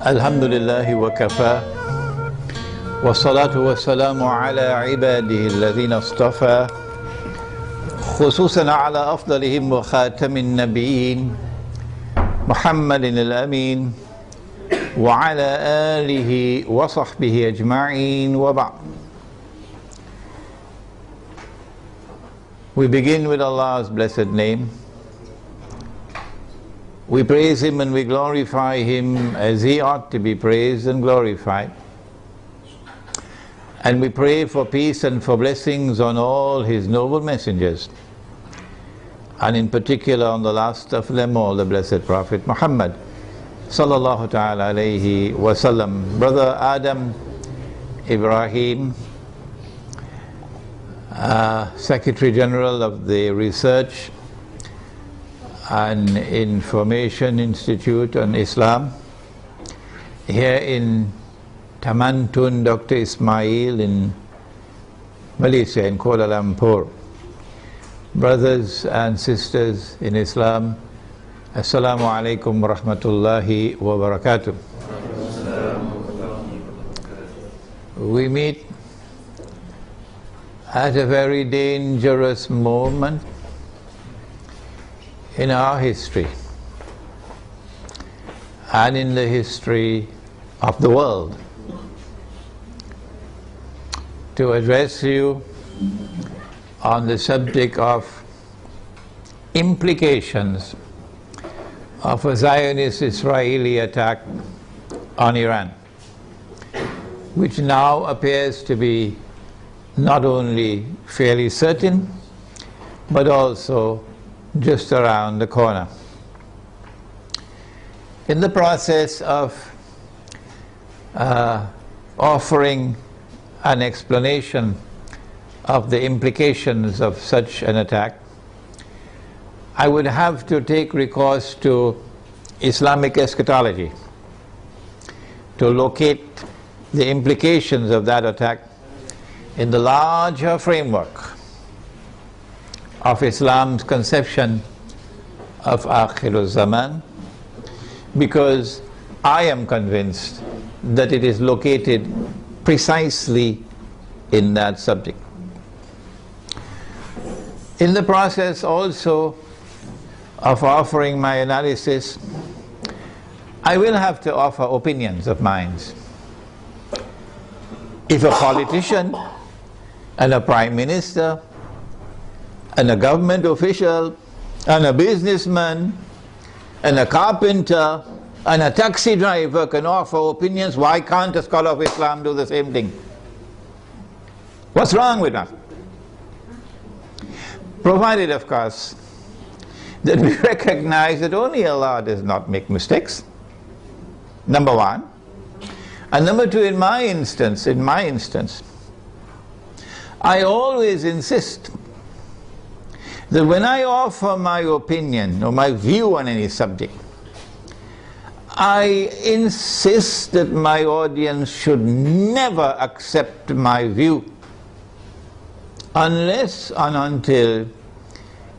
Alhamdulillahi wa kafa wa salatu wa salamu ala ibadihi alladhina istafa khususan ala afdalihim wa khatamin nabiyyin Muhammadin al-amin wa ala alihi wa sahbihi ajma'in wa ba'd. We begin with Allah's blessed name. We praise Him and we glorify Him as He ought to be praised and glorified. And we pray for peace and for blessings on all His noble messengers, and in particular on the last of them all, the blessed Prophet Muhammad sallallahu ta'ala alayhi wa sallam. Brother Adam Ibrahim, Secretary General of the Research and Information Institute on Islam, here in Tamantun, Dr. Ismail in Malaysia, in Kuala Lumpur. Brothers and sisters in Islam, Assalamu alaikum wa rahmatullahi wa barakatuh. We meet at a very dangerous moment in our history and in the history of the world to address you on the subject of implications of a Zionist Israeli attack on Iran, which now appears to be not only fairly certain but also just around the corner. In the process of offering an explanation of the implications of such an attack, I would have to take recourse to Islamic eschatology to locate the implications of that attack in the larger framework of Islam's conception of Akhirul Zaman, because I am convinced that it is located precisely in that subject. In the process also of offering my analysis, I will have to offer opinions of mine. If a politician and a prime minister and a government official and a businessman and a carpenter and a taxi driver can offer opinions, why can't a scholar of Islam do the same thing? What's wrong with that? Provided, of course, that we recognize that only Allah does not make mistakes, number one. And number two, in my instance, I always insist that when I offer my opinion or my view on any subject, I insist that my audience should never accept my view unless and until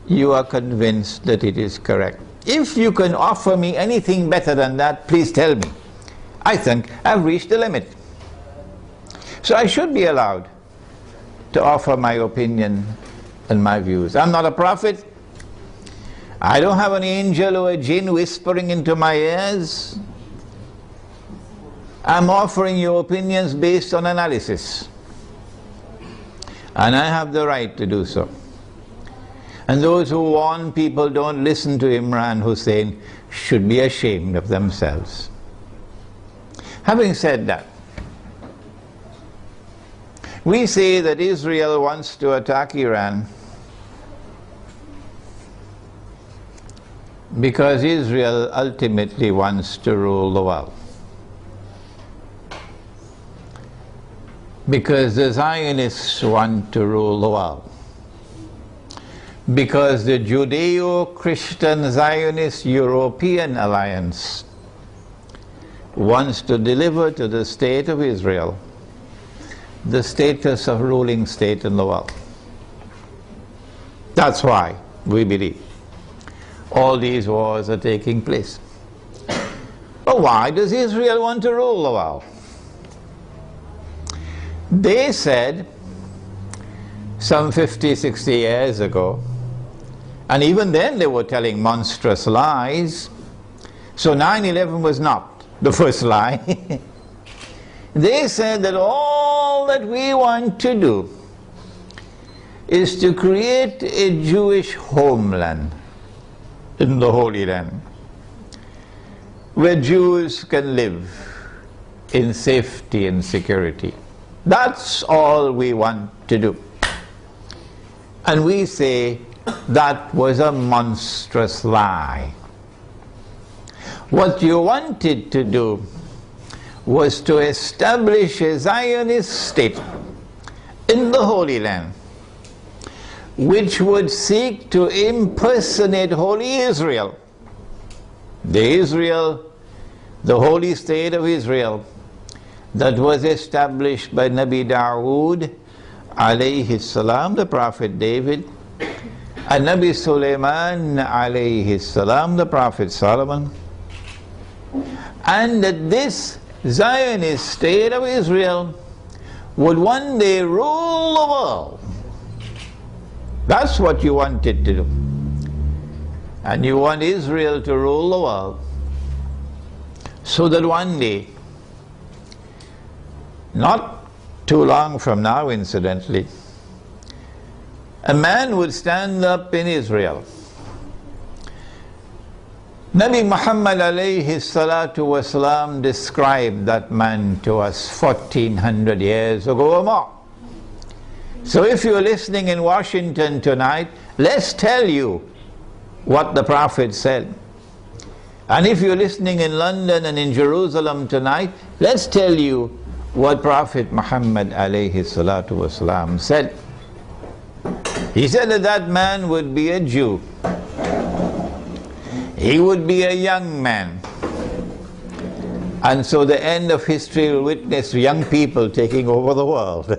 you are convinced that it is correct. If you can offer me anything better than that, please tell me. I think I've reached the limit. So I should be allowed to offer my opinion and my views. I'm not a prophet. I don't have an angel or a jinn whispering into my ears. I'm offering you opinions based on analysis. And I have the right to do so. And those who warn people don't listen to Imran, Hosein, should be ashamed of themselves. Having said that, we say that Israel wants to attack Iran because Israel ultimately wants to rule the world. Because the Zionists want to rule the world. because the Judeo-Christian Zionist European Alliance wants to deliver to the state of Israel the status of ruling state in the world. That's why we believe all these wars are taking place. But why does Israel want to rule the world? They said some 50, 60 years ago, and even then they were telling monstrous lies. So 9/11 was not the first lie. They said that all that we want to do is to create a Jewish homeland in the Holy Land, where Jews can live in safety and security. That's all we want to do. And we say that was a monstrous lie. What you wanted to do was to establish a Zionist state in the Holy Land, which would seek to impersonate Holy Israel, the holy state of Israel, that was established by Nabi Dawood alayhi salam, the Prophet David, and Nabi Sulaiman alayhi salam, the Prophet Solomon, and that this Zionist state of Israel would one day rule the world. That's what you wanted to do. And you want Israel to rule the world, so that one day, not too long from now incidentally, a man would stand up in Israel. Nabi Muhammad alayhi salatu wasalam described that man to us 1400 years ago or more. So if you're listening in Washington tonight, let's tell you what the Prophet said. And if you're listening in London and in Jerusalem tonight, let's tell you what Prophet Muhammad alayhi salatu wasalam said. He said that that man would be a Jew. He would be a young man. And so the end of history will witness young people taking over the world.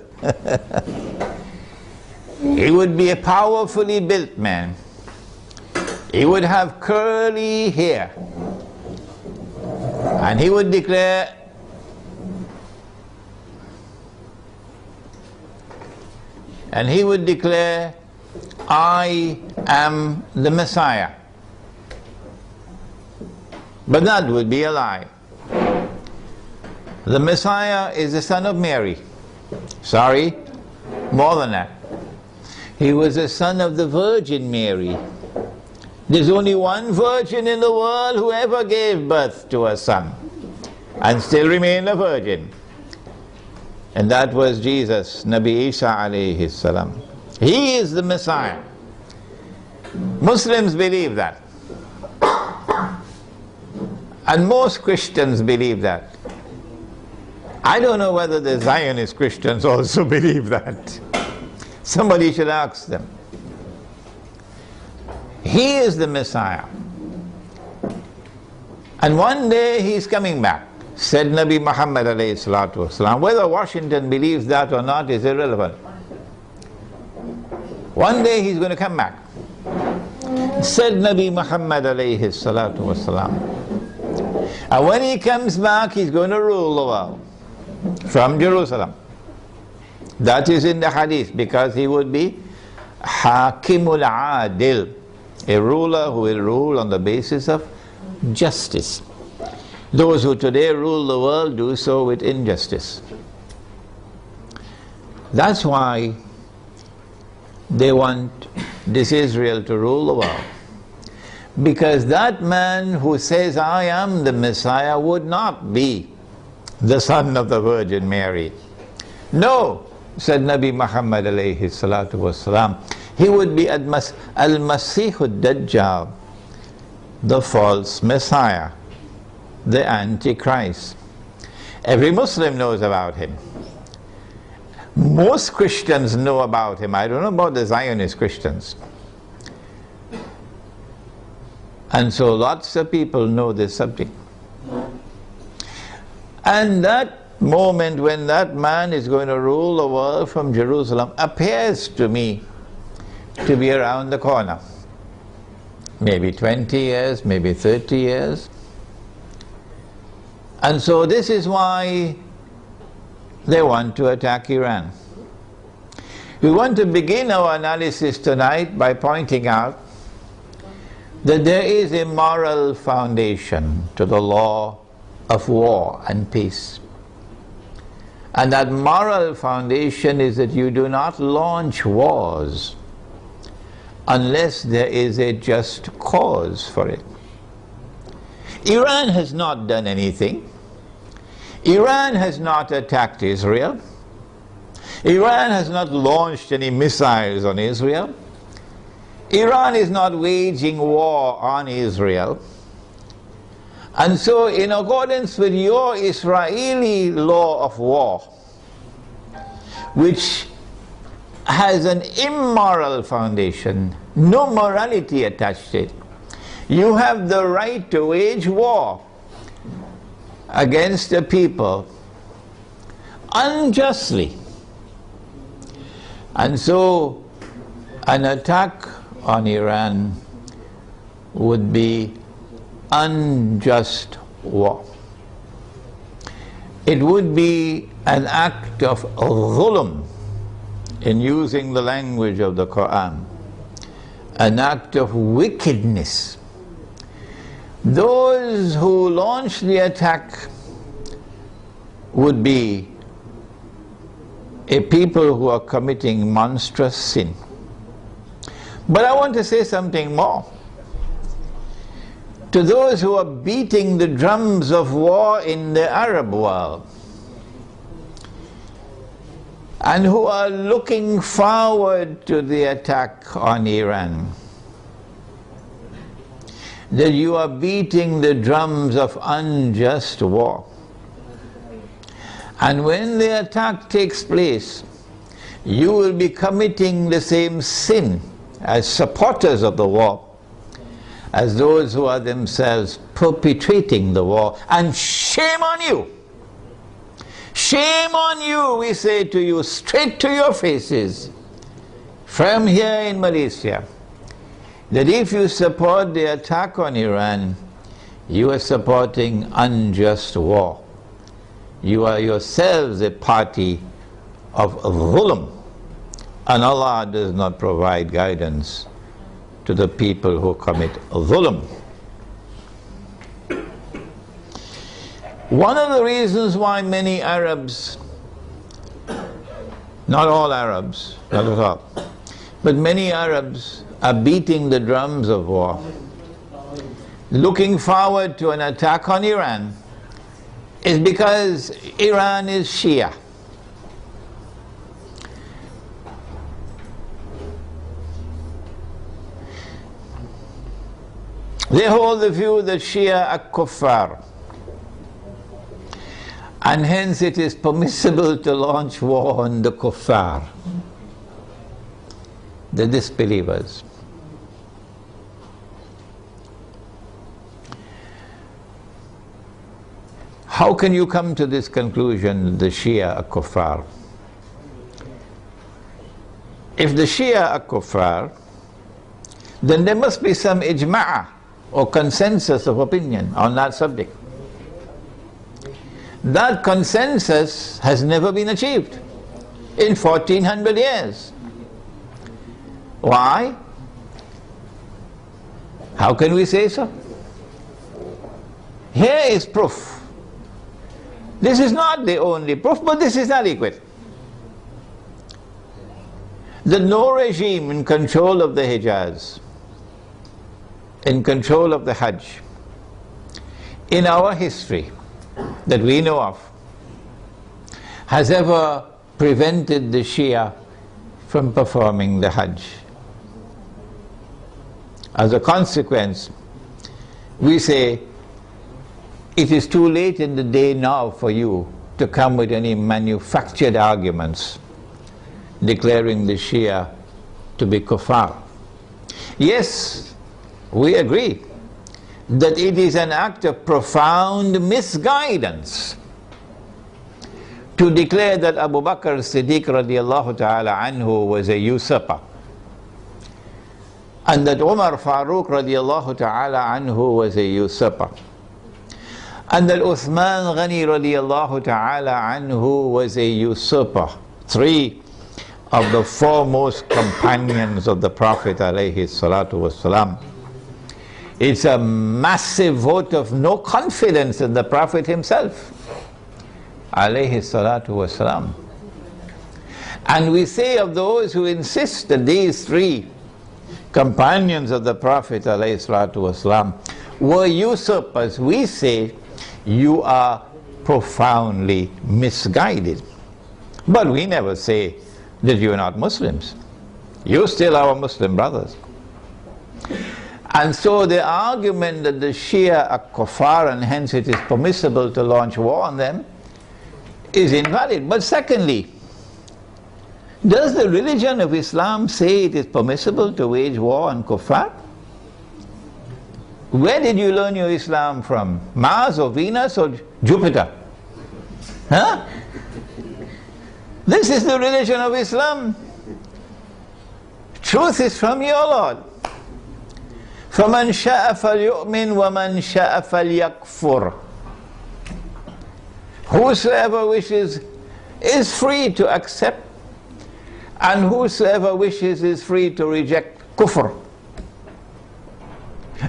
He would be a powerfully built man. He would have curly hair. And he would declare, I am the Messiah. But that would be a lie. The Messiah is the son of Mary. Sorry, more than that. He was the son of the Virgin Mary. There's only one virgin in the world who ever gave birth to a son and still remained a virgin. And that was Jesus, Nabi Isa alayhi salam. He is the Messiah. Muslims believe that. And most Christians believe that. I don't know whether the Zionist Christians also believe that. Somebody should ask them. He is the Messiah. And one day he's coming back, said Nabi Muhammad alayhi salatu wasalam. Whether Washington believes that or not is irrelevant. One day he's going to come back, said Nabi Muhammad alayhi salatu wasalam. And when he comes back, he's going to rule the world from Jerusalem. That is in the hadith, because he would be Hakimul Adil, a ruler who will rule on the basis of justice. Those who today rule the world do so with injustice. That's why they want this Israel to rule the world. Because that man who says, I am the Messiah, would not be the son of the Virgin Mary. No, said Nabi Muhammad alayhi salatu wasalam, he would be Al-Masih Ad-Dajjal, the false Messiah, the Antichrist. Every Muslim knows about him. Most Christians know about him. I don't know about the Zionist Christians. And so lots of people know this subject. And that moment when that man is going to rule the world from Jerusalem appears to me to be around the corner. Maybe 20 years, maybe 30 years. And so this is why they want to attack Iran. We want to begin our analysis tonight by pointing out that there is a moral foundation to the law of war and peace. And that moral foundation is that you do not launch wars unless there is a just cause for it. Iran has not done anything. Iran has not attacked Israel. Iran has not launched any missiles on Israel. Iran is not waging war on Israel. And so, in accordance with your Israeli law of war, which has an immoral foundation, no morality attached to it, you have the right to wage war against a people unjustly. And so, an attack on Iran would be unjust war. It would be an act of dhulm, in using the language of the Quran, an act of wickedness. Those who launch the attack would be a people who are committing monstrous sin. But I want to say something more. To those who are beating the drums of war in the Arab world, and who are looking forward to the attack on Iran, that you are beating the drums of unjust war. And when the attack takes place, you will be committing the same sin as supporters of the war, as those who are themselves perpetrating the war. And shame on you! Shame on you, we say to you, straight to your faces, from here in Malaysia, that if you support the attack on Iran, you are supporting unjust war. You are yourselves a party of dhulm, and Allah does not provide guidance to the people who commit dhulm. One of the reasons why many Arabs, not all Arabs, not at all, but many Arabs are beating the drums of war, looking forward to an attack on Iran, is because Iran is Shia. They hold the view that Shia are kuffar, and hence it is permissible to launch war on the kuffar, the disbelievers. How can you come to this conclusion, the Shia are kuffar? If the Shia are kuffar, then there must be some ijma' or consensus of opinion on that subject. That consensus has never been achieved in 1400 years. Why? How can we say so? Here is proof. This is not the only proof, but this is adequate. The no regime in control of the Hijaz, in control of the Hajj, in our history that we know of, has ever prevented the Shia from performing the Hajj. As a consequence, we say, it is too late in the day now for you to come with any manufactured arguments declaring the Shia to be kuffar. Yes, we agree that it is an act of profound misguidance to declare that Abu Bakr as-Siddiq radiallahu ta'ala anhu was a usurper, and that Umar Farooq radiallahu ta'ala anhu was a usurper, and that Uthman Ghani radiallahu ta'ala anhu was a usurper. Three of the foremost companions of the Prophet alayhi salatu wasalam. It's a massive vote of no confidence in the Prophet himself alayhi salatu wasalam. And we say of those who insist that these three companions of the Prophet alayhi salatu wasalam were usurpers, we say you are profoundly misguided. But we never say that you are not Muslims. You still are our Muslim brothers. And so the argument that the Shia are kuffar and hence it is permissible to launch war on them is invalid. But secondly, does the religion of Islam say it is permissible to wage war on kuffar? Where did you learn your Islam from? Mars or Venus or Jupiter? Huh? This is the religion of Islam. Truth is from your Lord. فَمَنْ شَاءَ فَلْيُؤْمِنْ وَمَنْ شَاءَ فَلْيَكْفُرْ. Whosoever wishes is free to accept, and whosoever wishes is free to reject kufr.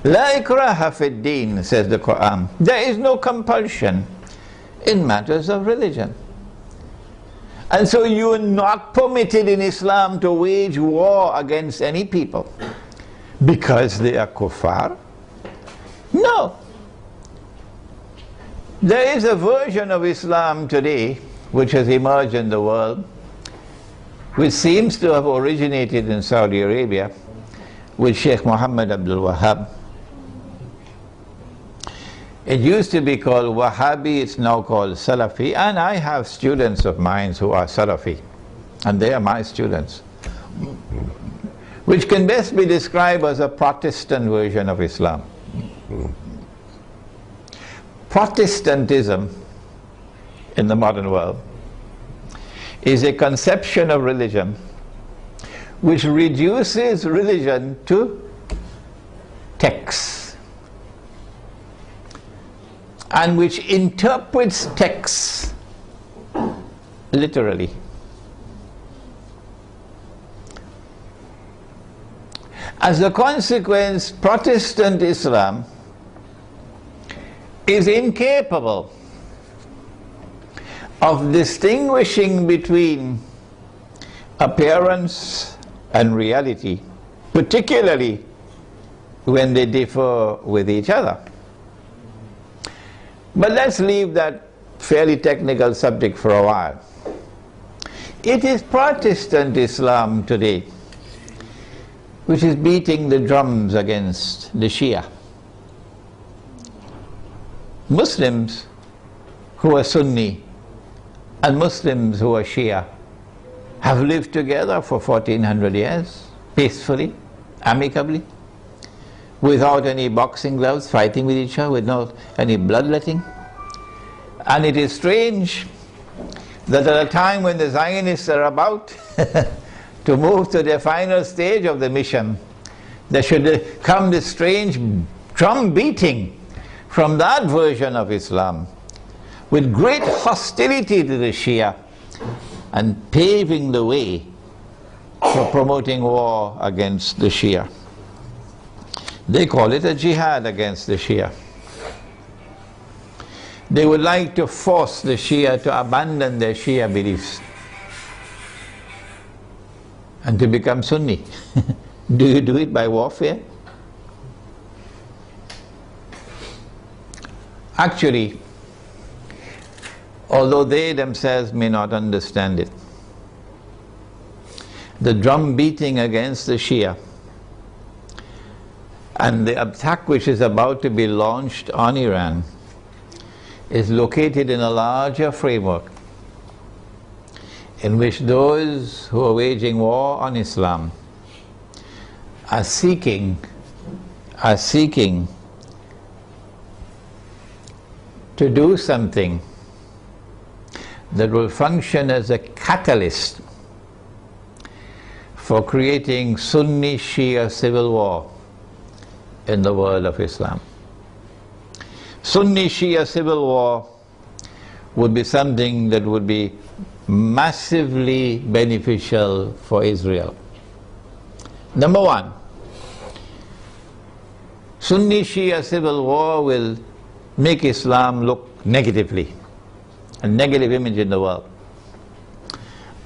لَا إِكْرَاهَ فِي الدِّينِ, says the Quran. There is no compulsion in matters of religion. And so you are not permitted in Islam to wage war against any people because they are kuffar. No. There is a version of Islam today which has emerged in the world, which seems to have originated in Saudi Arabia with Sheikh Muhammad Abdul Wahhab. It used to be called Wahhabi, it's now called Salafi, and I have students of mine who are Salafi, and they are my students, which can best be described as a Protestant version of Islam. Protestantism in the modern world is a conception of religion which reduces religion to texts, and which interprets texts literally. As a consequence, Protestant Islam is incapable of distinguishing between appearance and reality, particularly when they differ with each other. But let's leave that fairly technical subject for a while. It is Protestant Islam today which is beating the drums against the Shia. Muslims who are Sunni and Muslims who are Shia have lived together for 1400 years, peacefully, amicably, without any boxing gloves, fighting with each other, without any bloodletting. And it is strange that at a time when the Zionists are about to move to their final stage of the mission, there should come this strange drum beating from that version of Islam, with great hostility to the Shia, and paving the way for promoting war against the Shia. They call it a jihad against the Shia. They would like to force the Shia to abandon their Shia beliefs and to become Sunni. Do you do it by warfare? Actually, although they themselves may not understand it, the drum beating against the Shia and the attack which is about to be launched on Iran is located in a larger framework in which those who are waging war on Islam are seeking to do something that will function as a catalyst for creating Sunni-Shia civil war in the world of Islam. Sunni-Shia civil war would be something that would be massively beneficial for Israel. Number one, Sunni-Shia civil war will make Islam look negatively, a negative image in the world.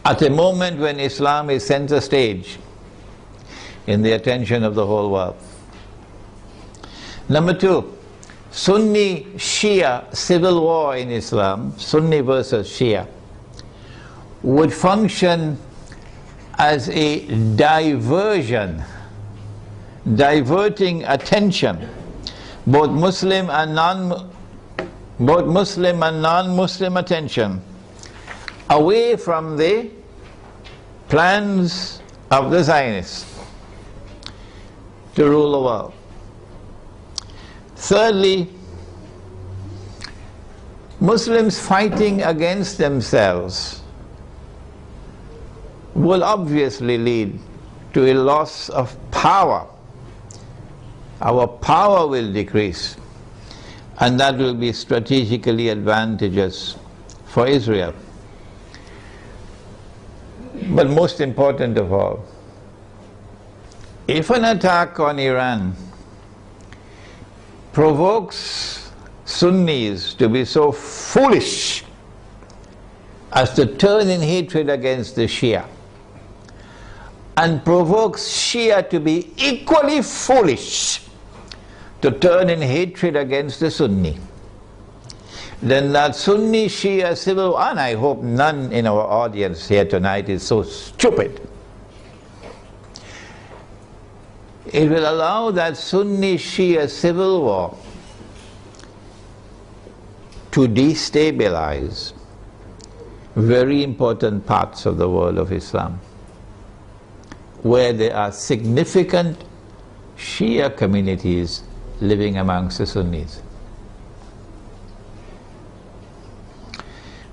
At a moment when Islam is center stage in the attention of the whole world. Number two, Sunni-Shia civil war in Islam, Sunni versus Shia, would function as a diversion, diverting attention, both Muslim and non-Muslim attention, away from the plans of the Zionists to rule the world. Thirdly, Muslims fighting against themselves will obviously lead to a loss of power. Our power will decrease, and that will be strategically advantageous for Israel. But most important of all, if an attack on Iran provokes Sunnis to be so foolish as to turn in hatred against the Shia, and provokes Shia to be equally foolish to turn in hatred against the Sunni, then that Sunni-Shia civil war, and I hope none in our audience here tonight is so stupid, it will allow that Sunni-Shia civil war to destabilize very important parts of the world of Islam, where there are significant Shia communities living amongst the Sunnis.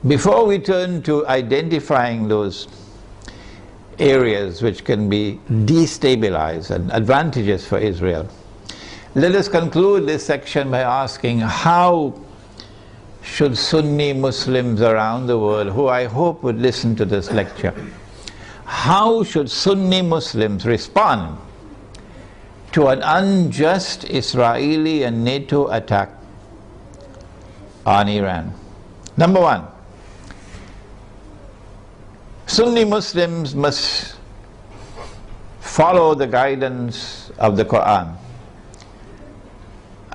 Before we turn to identifying those areas which can be destabilized and advantageous for Israel, let us conclude this section by asking, how should Sunni Muslims around the world, who I hope would listen to this lecture, how should Sunni Muslims respond to an unjust Israeli and NATO attack on Iran? Number one, Sunni Muslims must follow the guidance of the Quran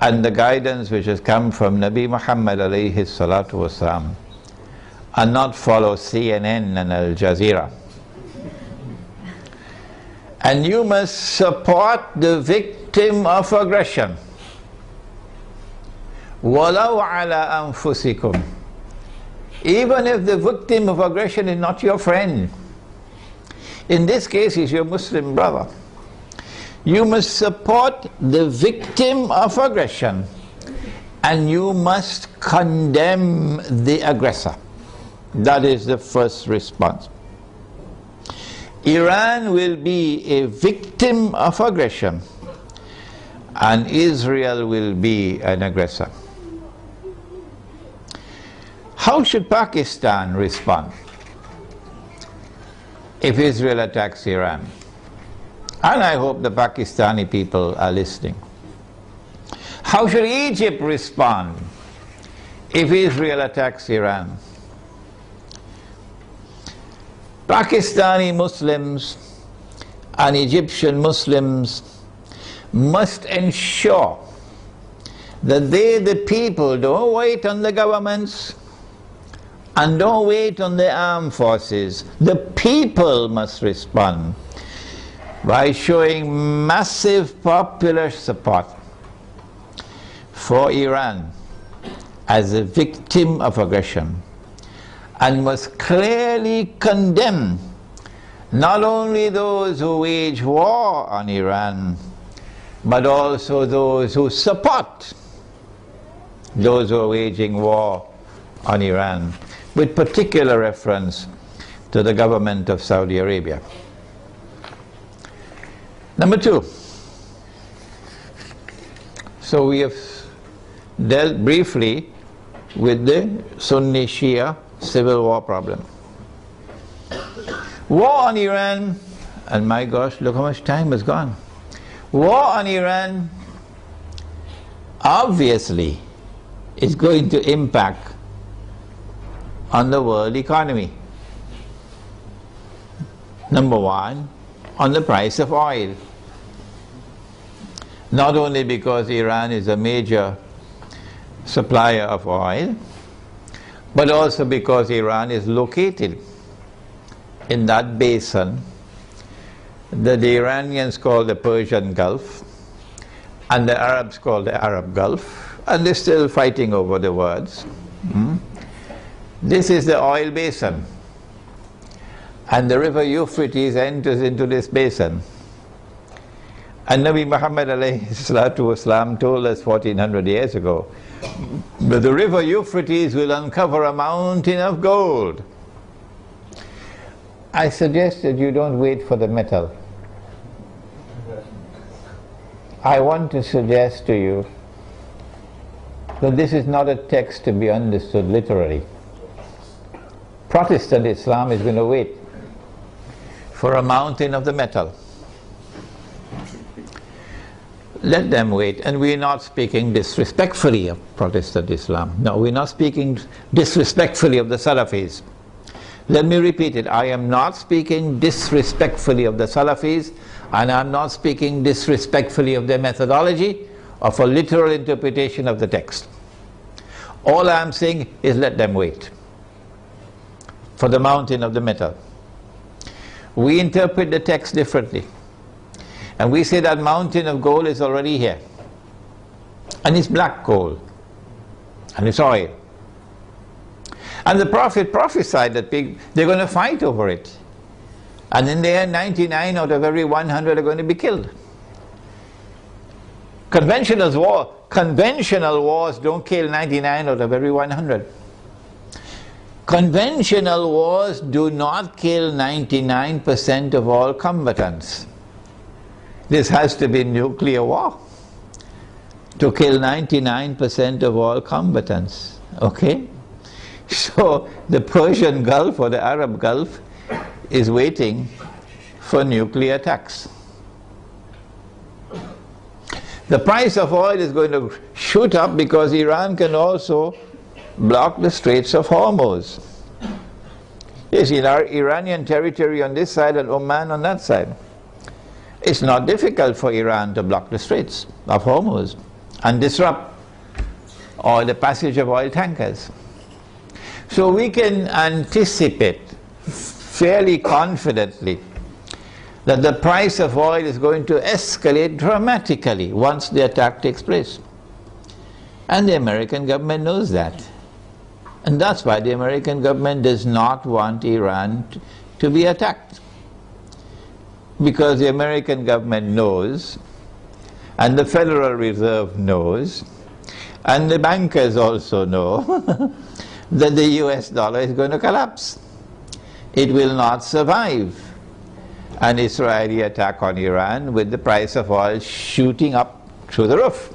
and the guidance which has come from Nabi Muhammad alayhi salatu wasalam, and not follow CNN and Al Jazeera. And you must support the victim of aggression. وَلَوْ عَلَىٰ أَنفُسِكُمْ. Even if the victim of aggression is not your friend. In this case, he's your Muslim brother. You must support the victim of aggression, and you must condemn the aggressor. That is the first response. Iran will be a victim of aggression, and Israel will be an aggressor. How should Pakistan respond if Israel attacks Iran? And I hope the Pakistani people are listening. How should Egypt respond if Israel attacks Iran? Pakistani Muslims and Egyptian Muslims must ensure that they, the people, don't wait on the governments and don't wait on the armed forces. The people must respond by showing massive popular support for Iran as a victim of aggression, and must clearly condemn not only those who wage war on Iran, but also those who support those who are waging war on Iran, with particular reference to the government of Saudi Arabia. Number two, so we have dealt briefly with the Sunni-Shia civil war problem. War on Iran, and my gosh, look how much time has gone. War on Iran obviously is going to impact on the world economy. Number one, on the price of oil. Not only because Iran is a major supplier of oil, but also because Iran is located in that basin that the Iranians call the Persian Gulf and the Arabs call the Arab Gulf, and they're still fighting over the words. This is the oil basin, and the river Euphrates enters into this basin. And Nabi Muhammad alayhi salatu wasalam told us 1400 years ago that the river Euphrates will uncover a mountain of gold. I suggest that you don't wait for the metal. I want to suggest to you that this is not a text to be understood literally. Protestant Islam is going to wait for a mountain of the metal. Let them wait. And we're not speaking disrespectfully of Protestant Islam. No, we're not speaking disrespectfully of the Salafis. Let me repeat it. I am not speaking disrespectfully of the Salafis, and I'm not speaking disrespectfully of their methodology of a literal interpretation of the text. All I'm saying is let them wait for the mountain of the metal. We interpret the text differently. And we say that mountain of gold is already here. And it's black gold. And it's oil. And the Prophet prophesied that they're going to fight over it. And in the end, 99 out of every 100 are going to be killed. Conventional wars don't kill 99 out of every 100. Conventional wars do not kill 99% of all combatants. This has to be nuclear war to kill 99% of all combatants. Okay? So the Persian Gulf or the Arab Gulf is waiting for nuclear attacks. The price of oil is going to shoot up because Iran can also block the Straits of Hormuz. Yes, in our Iranian territory on this side and Oman on that side. It's not difficult for Iran to block the Straits of Hormuz and disrupt all the passage of oil tankers. So we can anticipate fairly confidently that the price of oil is going to escalate dramatically once the attack takes place. And the American government knows that. And that's why the American government does not want Iran to be attacked. Because the American government knows, and the Federal Reserve knows, and the bankers also know that the US dollar is going to collapse. It will not survive an Israeli attack on Iran with the price of oil shooting up through the roof.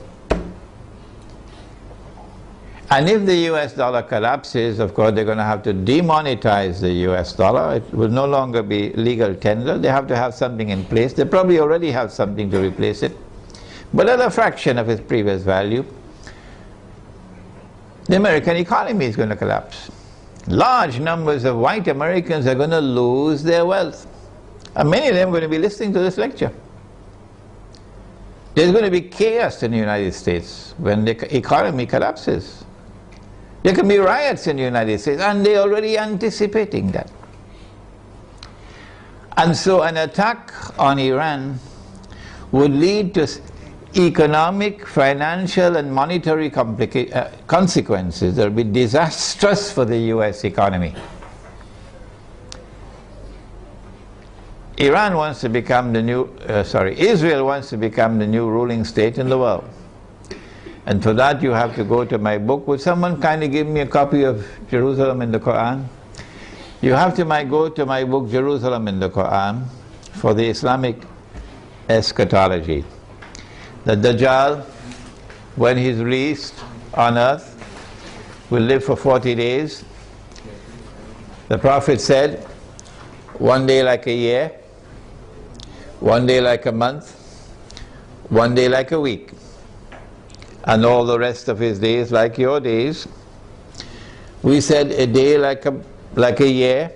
And if the US dollar collapses, of course they're going to have to demonetize the US dollar. It will no longer be legal tender. They have to have something in place. They probably already have something to replace it, but at a fraction of its previous value. The American economy is going to collapse. Large numbers of white Americans are going to lose their wealth. And many of them are going to be listening to this lecture. There's going to be chaos in the United States when the economy collapses. There can be riots in the United States, and they're already anticipating that. And so an attack on Iran would lead to economic, financial, and monetary consequences that will be disastrous for the US economy. Israel wants to become the new ruling state in the world. And for that you have to go to my book. Would someone kindly give me a copy of Jerusalem in the Quran? You have to go to my book, Jerusalem in the Quran, for the Islamic eschatology. The Dajjal, when he's released on earth, will live for 40 days. The Prophet said, one day like a year, one day like a month, one day like a week, and all the rest of his days like your days. We said a day like a year,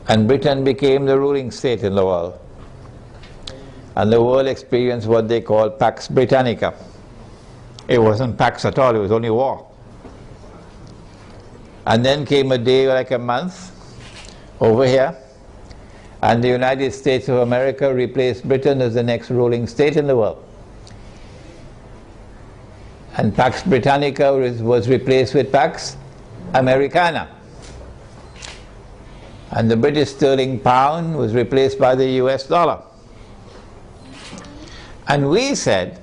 and Britain became the ruling state in the world. And the world experienced what they call Pax Britannica. It wasn't Pax at all, it was only war. And then came a day like a month over here, and the United States of America replaced Britain as the next ruling state in the world. And Pax Britannica was replaced with Pax Americana. And the British sterling pound was replaced by the US dollar. And we said,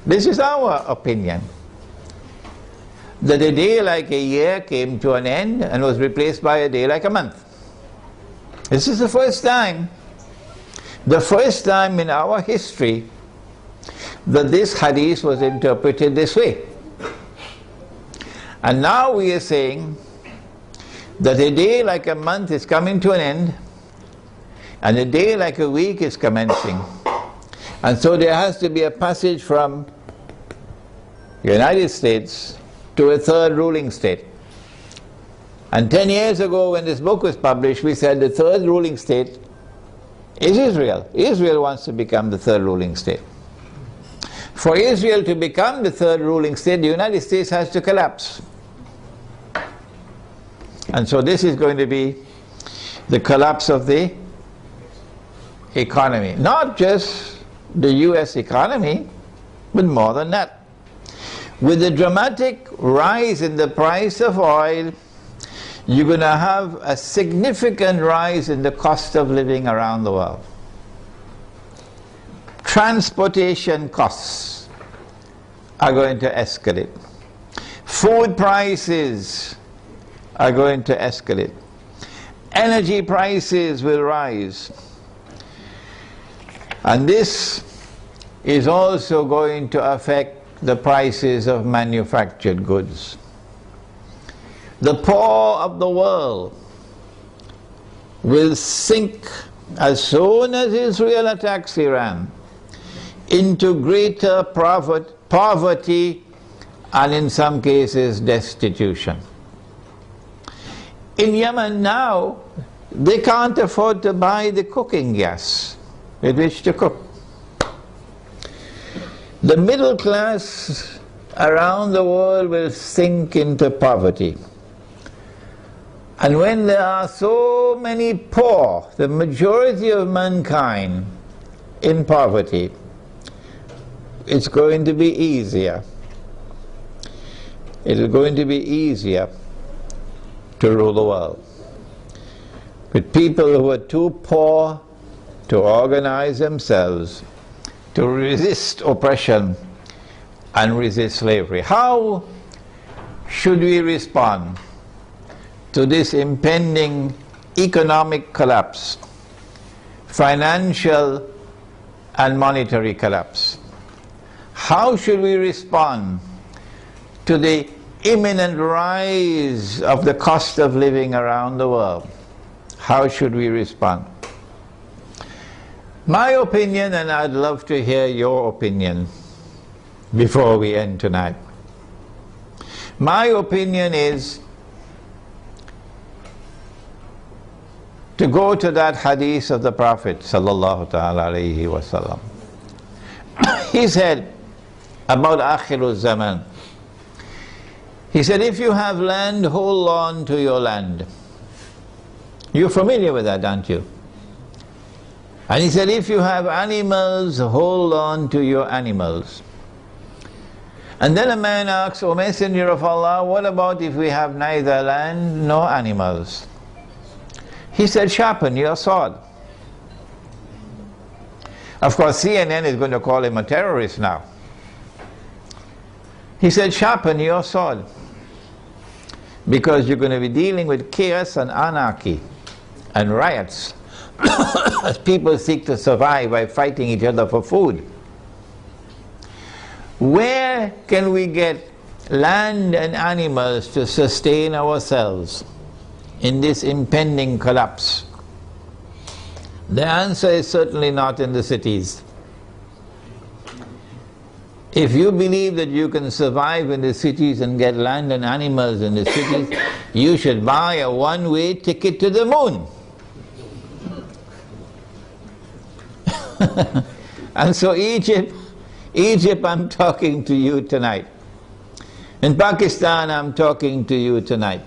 this is our opinion, that a day like a year came to an end and was replaced by a day like a month. This is the first time in our history that this hadith was interpreted this way. And now we are saying that a day like a month is coming to an end and a day like a week is commencing. And so there has to be a passage from the United States to a third ruling state. And 10 years ago when this book was published, we said the third ruling state is Israel. Israel wants to become the third ruling state. For Israel to become the third ruling state, the United States has to collapse. And so this is going to be the collapse of the economy. Not just the US economy, but more than that. With the dramatic rise in the price of oil, you're going to have a significant rise in the cost of living around the world. Transportation costs are going to escalate. Food prices are going to escalate. Energy prices will rise. And this is also going to affect the prices of manufactured goods. The poor of the world will sink as soon as Israel attacks Iran into greater poverty and in some cases destitution. In Yemen now, they can't afford to buy the cooking gas with which to cook. The middle class around the world will sink into poverty. And when there are so many poor, the majority of mankind in poverty, it's going to be easier. It is going to be easier to rule the world. With people who are too poor to organize themselves, to resist oppression and resist slavery. How should we respond to this impending economic collapse, financial and monetary collapse? How should we respond to the imminent rise of the cost of living around the world? How should we respond? My opinion, and I'd love to hear your opinion before we end tonight. My opinion is to go to that hadith of the Prophet sallallahu ta'ala alayhi wa sallam. He said about Akhirul Zaman, he said, if you have land, hold on to your land. You're familiar with that, aren't you? And he said, if you have animals, hold on to your animals. And then a man asks, O Messenger of Allah, what about if we have neither land nor animals? He said, sharpen your sword. Of course, CNN is going to call him a terrorist now. He said, sharpen your sword, because you're going to be dealing with chaos and anarchy and riots as people seek to survive by fighting each other for food. Where can we get land and animals to sustain ourselves in this impending collapse? The answer is certainly not in the cities. If you believe that you can survive in the cities and get land and animals in the cities, you should buy a one-way ticket to the moon. And so Egypt, I'm talking to you tonight. In Pakistan, I'm talking to you tonight.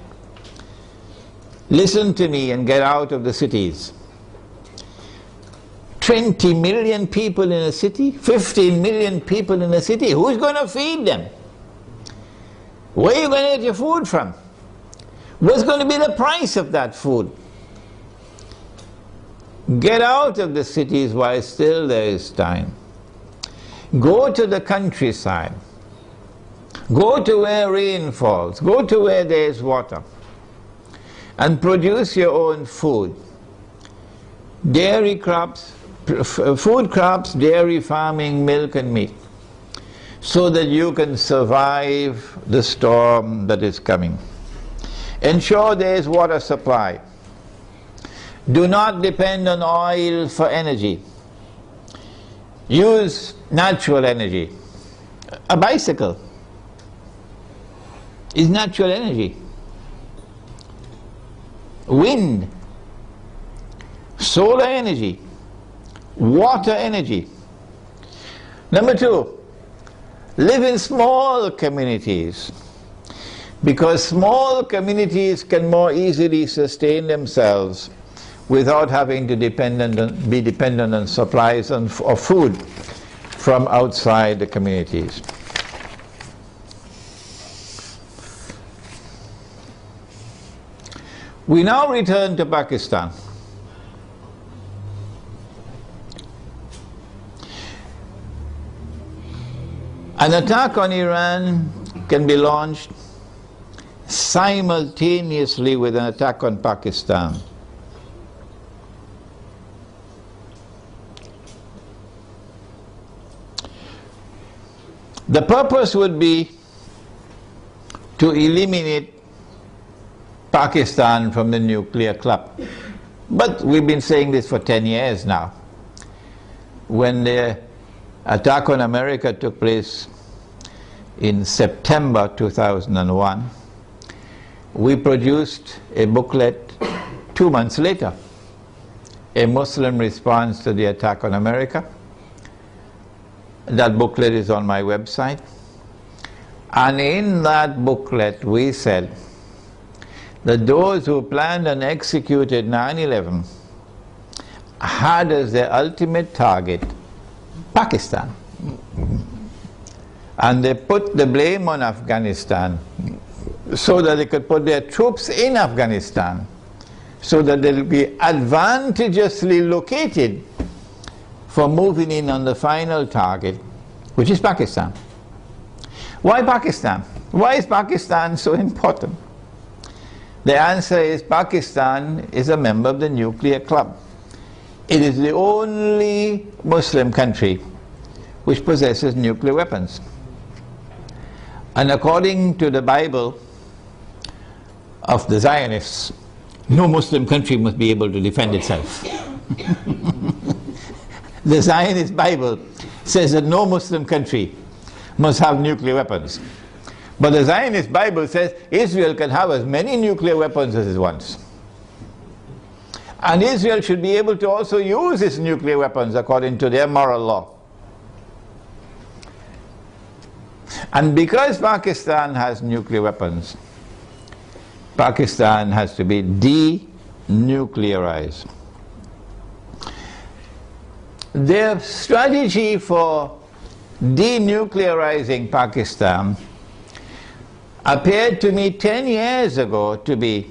Listen to me and get out of the cities. 20 million people in a city, 15 million people in a city, who's going to feed them? Where are you going to get your food from? What's going to be the price of that food? Get out of the cities while still there is time. Go to the countryside. Go to where rain falls. Go to where there is water. And produce your own food. Dairy crops, food crops, dairy farming, milk and meat, so that you can survive the storm that is coming. Ensure there is water supply. Do not depend on oil for energy. Use natural energy. A bicycle is natural energy. Wind, solar energy, water energy. Number 2, live in small communities, because small communities can more easily sustain themselves without having to be dependent on supplies of food from outside the communities. We now return to Pakistan. An attack on Iran can be launched simultaneously with an attack on Pakistan. The purpose would be to eliminate Pakistan from the nuclear club. But we've been saying this for 10 years now. When the attack on America took place in September 2001, we produced a booklet 2 months later, a Muslim response to the attack on America. That booklet is on my website. And in that booklet we said that those who planned and executed 9/11 had as their ultimate target Pakistan. And they put the blame on Afghanistan so that they could put their troops in Afghanistan, so that they'll be advantageously located for moving in on the final target, which is Pakistan. Why Pakistan? Why is Pakistan so important? The answer is Pakistan is a member of the nuclear club. It is the only Muslim country which possesses nuclear weapons. And according to the Bible of the Zionists, no Muslim country must be able to defend itself. The Zionist Bible says that no Muslim country must have nuclear weapons. But the Zionist Bible says Israel can have as many nuclear weapons as it wants. And Israel should be able to also use its nuclear weapons according to their moral law. And because Pakistan has nuclear weapons, Pakistan has to be denuclearized. Their strategy for denuclearizing Pakistan appeared to me 10 years ago to be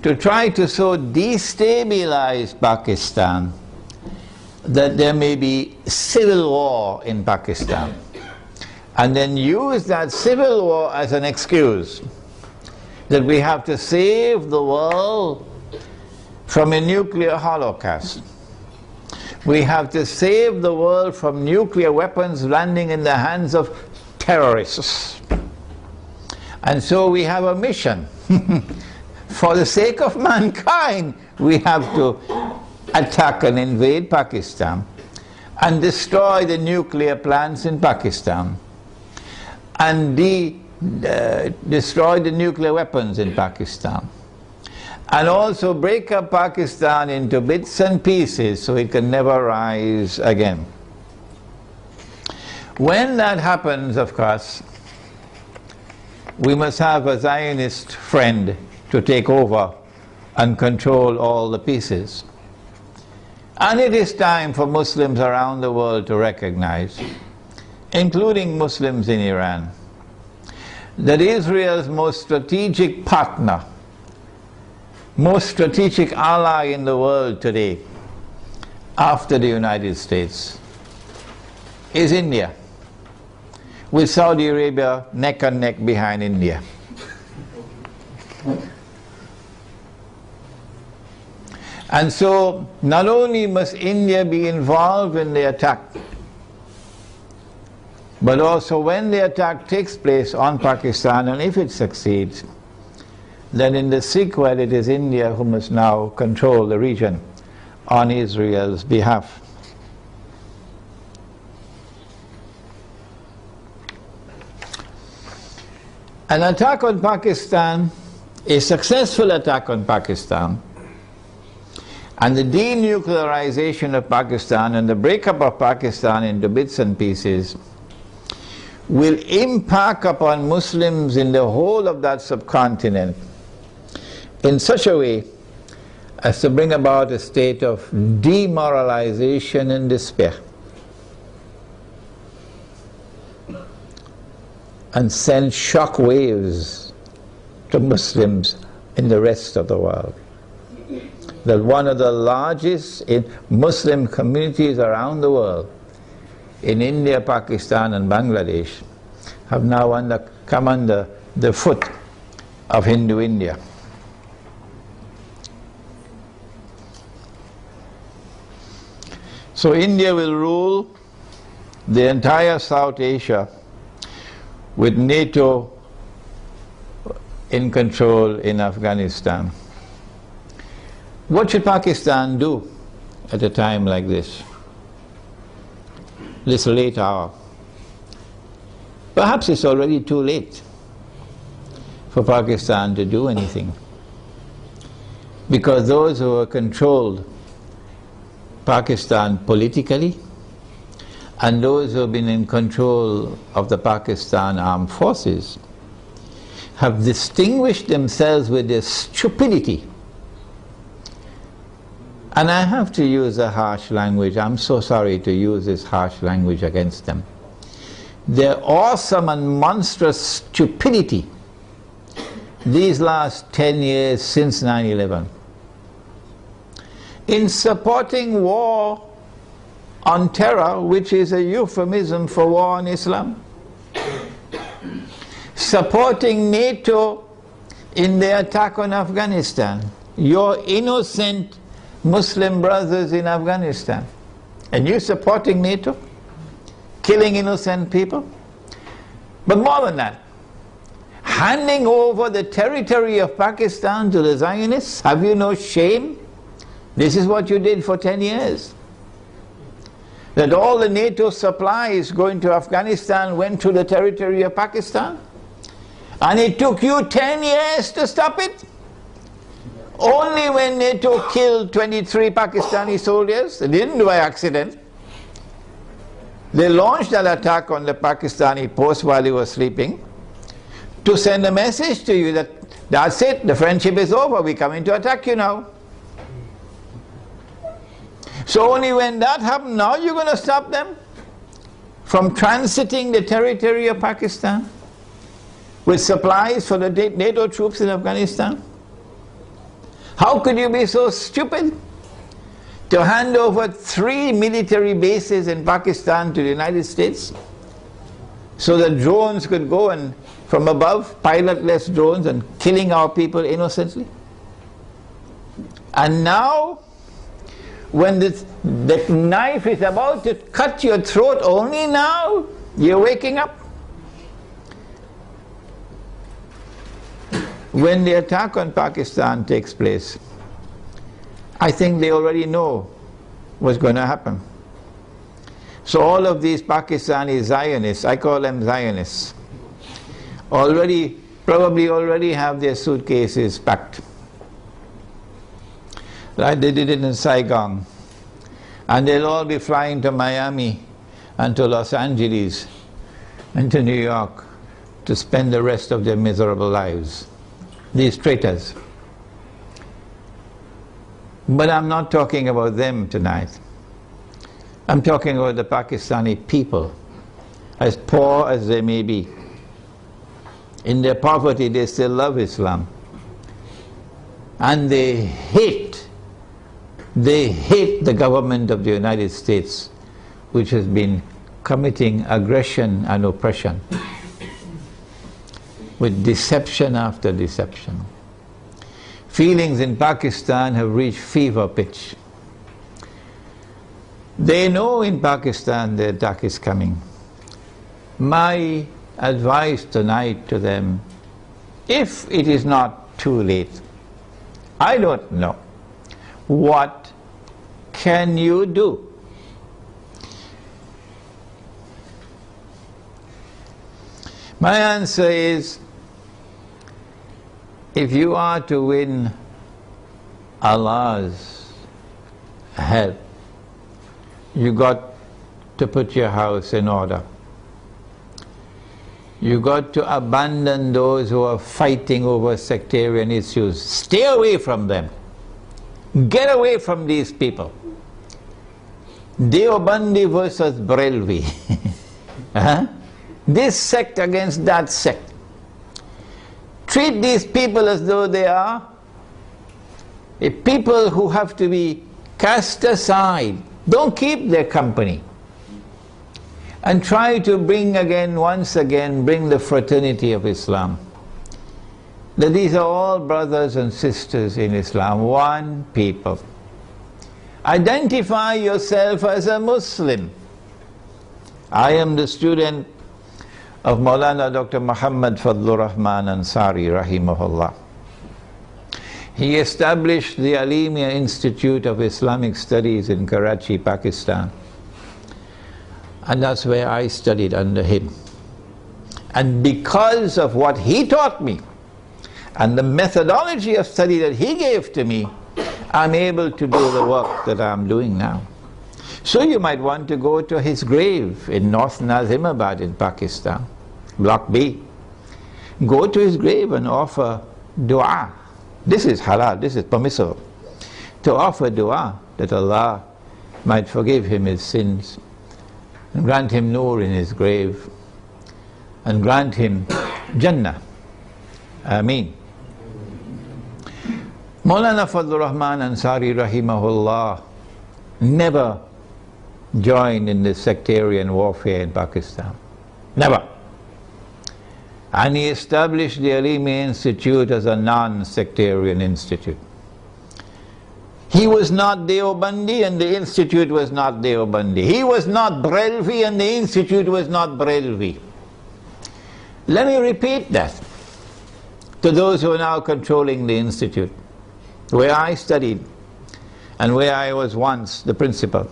to try to so destabilize Pakistan that there may be civil war in Pakistan. and then use that civil war as an excuse that we have to save the world from a nuclear holocaust. We have to save the world from nuclear weapons landing in the hands of terrorists. And so we have a mission. For the sake of mankind, we have to attack and invade Pakistan and destroy the nuclear plants in Pakistan and destroy the nuclear weapons in Pakistan, and also break up Pakistan into bits and pieces so it can never rise again. When that happens, of course, we must have a Zionist friend to take over and control all the pieces. And it is time for Muslims around the world to recognize, including Muslims in Iran, that Israel's most strategic partner, most strategic ally in the world today, after the United States, is India, with Saudi Arabia neck and neck behind India. And so, not only must India be involved in the attack, but also when the attack takes place on Pakistan, and if it succeeds, then in the sequel it is India who must now control the region on Israel's behalf. An attack on Pakistan, a successful attack on Pakistan, and the denuclearization of Pakistan and the breakup of Pakistan into bits and pieces will impact upon Muslims in the whole of that subcontinent in such a way as to bring about a state of demoralization and despair, and send shock waves to Muslims in the rest of the world. That one of the largest Muslim communities around the world, in India, Pakistan and Bangladesh, have now come under the foot of Hindu India. So India will rule the entire South Asia with NATO in control in Afghanistan. What should Pakistan do at a time like this? This late hour. Perhaps it's already too late for Pakistan to do anything, because those who have controlled Pakistan politically and those who have been in control of the Pakistan armed forces have distinguished themselves with their stupidity. And I have to use a harsh language. I'm so sorry to use this harsh language against them. Their awesome and monstrous stupidity these last 10 years since 9/11 in supporting war on terror, which is a euphemism for war on Islam, supporting NATO in the attack on Afghanistan, your innocent Muslim brothers in Afghanistan, and you supporting NATO, killing innocent people. But more than that, handing over the territory of Pakistan to the Zionists. Have you no shame? This is what you did for 10 years. That all the NATO supplies going to Afghanistan went to the territory of Pakistan, and it took you 10 years to stop it. Only when NATO killed 23 Pakistani soldiers, they didn't do by accident. They launched that attack on the Pakistani post while they were sleeping to send a message to you that that's it, the friendship is over, we're coming to attack you now. So only when that happened, now you're going to stop them from transiting the territory of Pakistan with supplies for the NATO troops in Afghanistan? How could you be so stupid to hand over 3 military bases in Pakistan to the United States? so that drones could go and from above, pilotless drones, and killing our people innocently. And now, when the knife is about to cut your throat, only now you're waking up. When the attack on Pakistan takes place, I think they already know what's going to happen. So all of these Pakistani Zionists, I call them Zionists, probably already have their suitcases packed. Like they did it in Saigon. And they'll all be flying to Miami and to Los Angeles and to New York to spend the rest of their miserable lives. These traitors. But I'm not talking about them tonight. I'm talking about the Pakistani people, as poor as they may be. In their poverty, they still love Islam. And they hate the government of the United States, which has been committing aggression and oppression with deception after deception. Feelings in Pakistan have reached fever pitch. They know in Pakistan the attack is coming. My advice tonight to them, if it is not too late, I don't know, what can you do? My answer is, if you are to win Allah's help, you got to put your house in order. You got to abandon those who are fighting over sectarian issues. Stay away from them. Get away from these people. Deobandi versus Barelvi. This sect against that sect. Treat these people as though they are a people who have to be cast aside. Don't keep their company. And try to bring once again, the fraternity of Islam. That these are all brothers and sisters in Islam, one people. Identify yourself as a Muslim. I am the student of Maulana Dr. Muhammad Fadlur Rahman Ansari, rahimahullah. He established the Alimia Institute of Islamic Studies in Karachi, Pakistan. And that's where I studied under him. And because of what he taught me, and the methodology of study that he gave to me, I'm able to do the work that I'm doing now. So you might want to go to his grave in North Nazimabad in Pakistan, Block B. Go to his grave and offer dua. This is halal, this is permissible. To offer dua that Allah might forgive him his sins, and grant him nur in his grave, and grant him Jannah. Ameen. Maulana Fadlur Rahman Ansari rahimahullah never joined in the sectarian warfare in Pakistan. Never. And he established the Alimia Institute as a non-sectarian institute. He was not Deobandi and the institute was not Deobandi. He was not Barelvi and the institute was not Barelvi. Let me repeat that to those who are now controlling the institute, where I studied and where I was once the principal.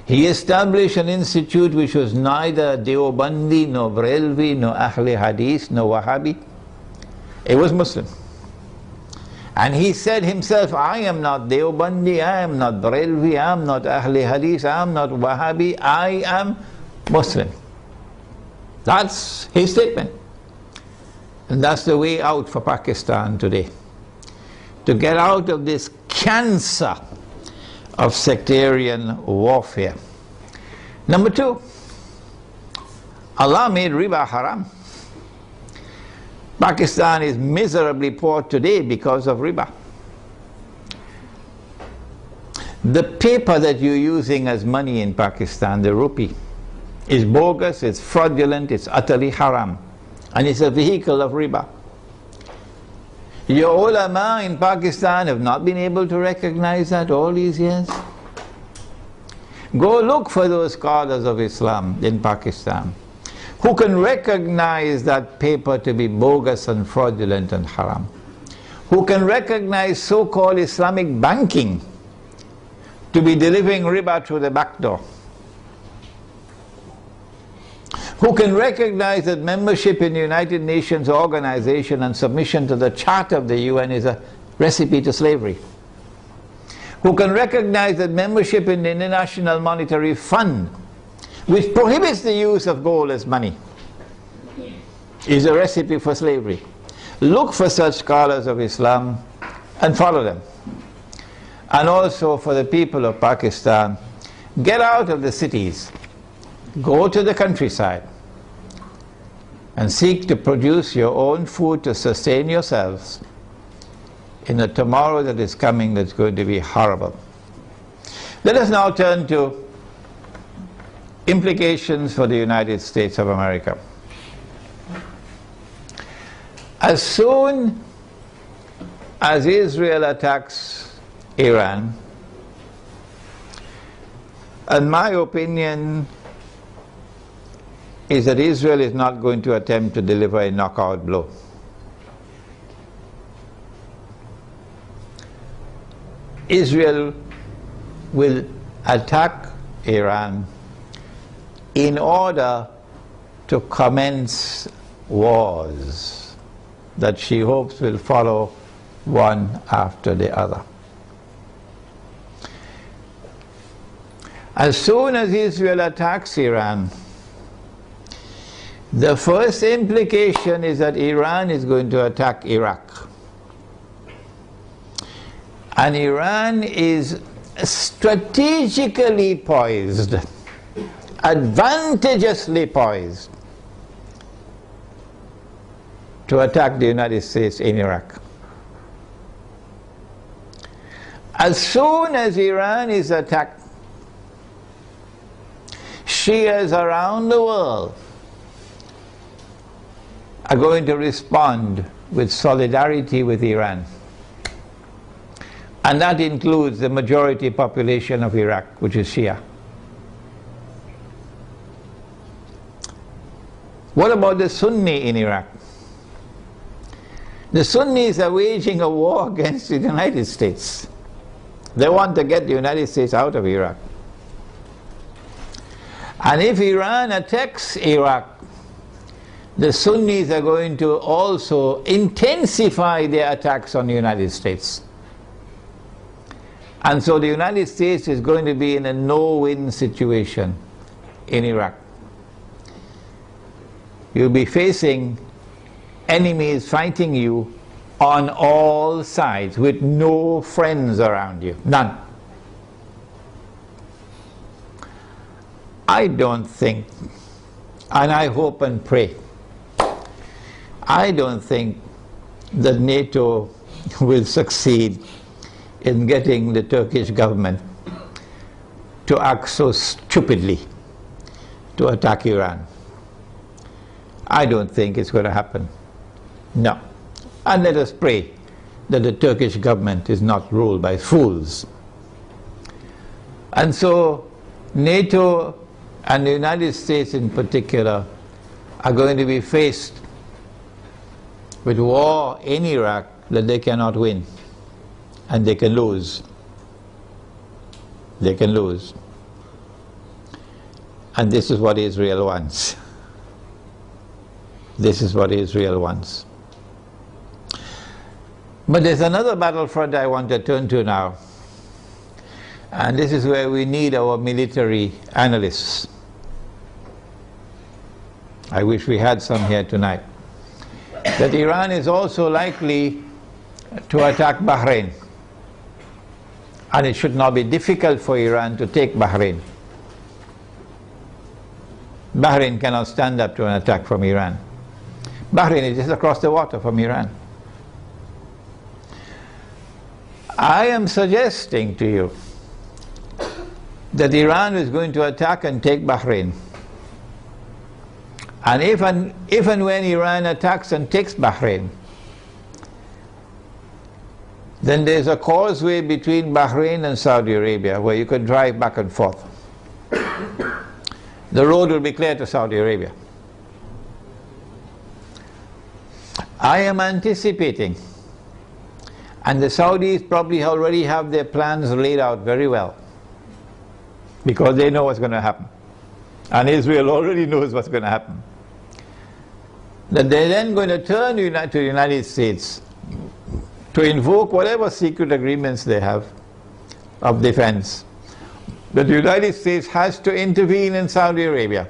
He established an institute which was neither Deobandi, nor Barelvi, nor Ahli Hadith, nor Wahhabi. It was Muslim. And he said himself, I am not Deobandi, I am not Barelvi, I am not Ahli Hadith, I am not Wahhabi, I am Muslim. That's his statement. And that's the way out for Pakistan today. To get out of this cancer of sectarian warfare. Number two, Allah made riba haram. Pakistan is miserably poor today because of riba. The paper that you're using as money in Pakistan, the rupee, It's bogus, it's fraudulent, it's utterly haram. And it's a vehicle of riba. Your ulama in Pakistan have not been able to recognize that all these years. Go look for those scholars of Islam in Pakistan who can recognize that paper to be bogus and fraudulent and haram. Who can recognize so-called Islamic banking to be delivering riba through the back door. Who can recognize that membership in the United Nations organization and submission to the Charter of the UN is a recipe to slavery. Who can recognize that membership in the International Monetary Fund, which prohibits the use of gold as money, is a recipe for slavery. Look for such scholars of Islam and follow them. And also for the people of Pakistan, get out of the cities, go to the countryside, and seek to produce your own food to sustain yourselves in a tomorrow that is coming that's going to be horrible. Let us now turn to implications for the United States of America. As soon as Israel attacks Iran, and my opinion is that Israel is not going to attempt to deliver a knockout blow. Israel will attack Iran in order to commence wars that she hopes will follow one after the other. As soon as Israel attacks Iran, the first implication is that Iran is going to attack Iraq. And Iran is strategically poised, advantageously poised, to attack the United States in Iraq. As soon as Iran is attacked, Shias around the world are going to respond with solidarity with Iran. And that includes the majority population of Iraq, which is Shia. What about the Sunni in Iraq? The Sunnis are waging a war against the United States. They want to get the United States out of Iraq. And if Iran attacks Iraq, the Sunnis are going to also intensify their attacks on the United States. And so the United States is going to be in a no-win situation in Iraq. You'll be facing enemies fighting you on all sides with no friends around you, none. I don't think, and I hope and pray, I don't think that NATO will succeed in getting the Turkish government to act so stupidly to attack Iran. I don't think it's going to happen. No. And let us pray that the Turkish government is not ruled by fools. And so NATO and the United States in particular are going to be faced with war in Iraq that they cannot win. And they can lose. They can lose. And this is what Israel wants. This is what Israel wants. But there's another battlefront I want to turn to now. And this is where we need our military analysts. I wish we had some here tonight. That Iran is also likely to attack Bahrain. And it should not be difficult for Iran to take Bahrain. Bahrain cannot stand up to an attack from Iran. Bahrain is just across the water from Iran. I am suggesting to you that Iran is going to attack and take Bahrain And if and when Iran attacks and takes Bahrain, then there's a causeway between Bahrain and Saudi Arabia where you can drive back and forth. The road will be clear to Saudi Arabia. I am anticipating, and the Saudis probably already have their plans laid out very well, because they know what's going to happen. And Israel already knows what's going to happen. That they're then going to turn to the United States to invoke whatever secret agreements they have of defense. That the United States has to intervene in Saudi Arabia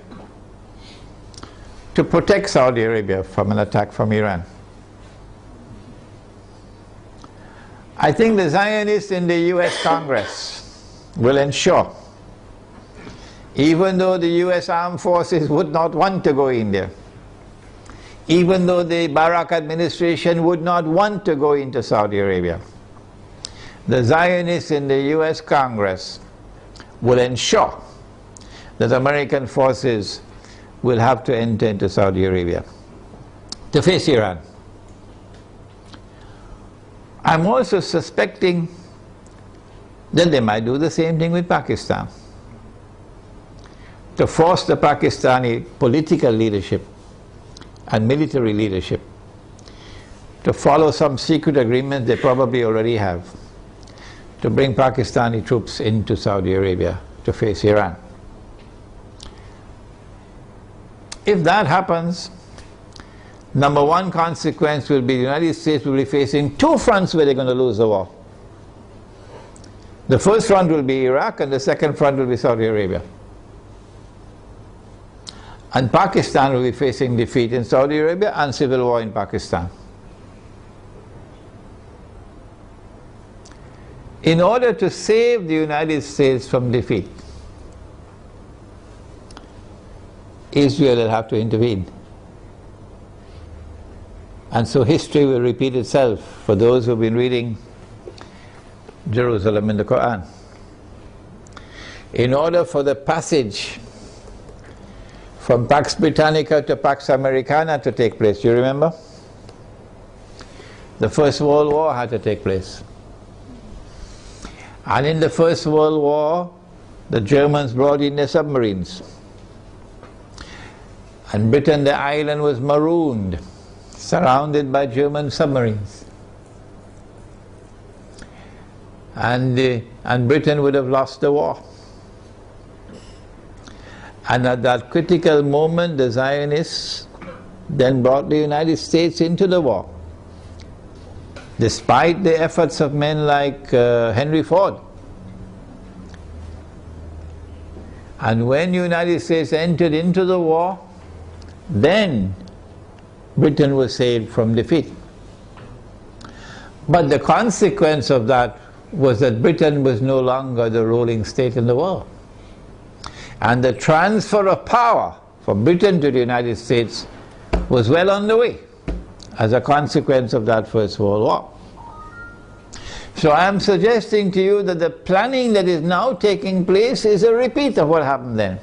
to protect Saudi Arabia from an attack from Iran. I think the Zionists in the US Congress will ensure, even though the US armed forces would not want to go in there, even though the Barak administration would not want to go into Saudi Arabia, the Zionists in the US Congress will ensure that American forces will have to enter into Saudi Arabia to face Iran. I'm also suspecting that they might do the same thing with Pakistan, to force the Pakistani political leadership and military leadership to follow some secret agreement they probably already have, to bring Pakistani troops into Saudi Arabia to face Iran. If that happens, number one consequence will be the United States will be facing two fronts where they're going to lose the war. The first front will be Iraq, and the second front will be Saudi Arabia. And Pakistan will be facing defeat in Saudi Arabia and civil war in Pakistan. In order to save the United States from defeat, Israel will have to intervene. And so history will repeat itself for those who have been reading Jerusalem in the Quran. In order for the passage from Pax Britannica to Pax Americana to take place, you remember? The First World War had to take place. And in the First World War, the Germans brought in their submarines. And Britain, the island, was marooned, surrounded by German submarines. And Britain would have lost the war. And at that critical moment, the Zionists then brought the United States into the war, despite the efforts of men like Henry Ford. And when the United States entered into the war, then Britain was saved from defeat. But the consequence of that was that Britain was no longer the ruling state in the world. And the transfer of power from Britain to the United States was well on the way as a consequence of that First World War. So I am suggesting to you that the planning that is now taking place is a repeat of what happened then.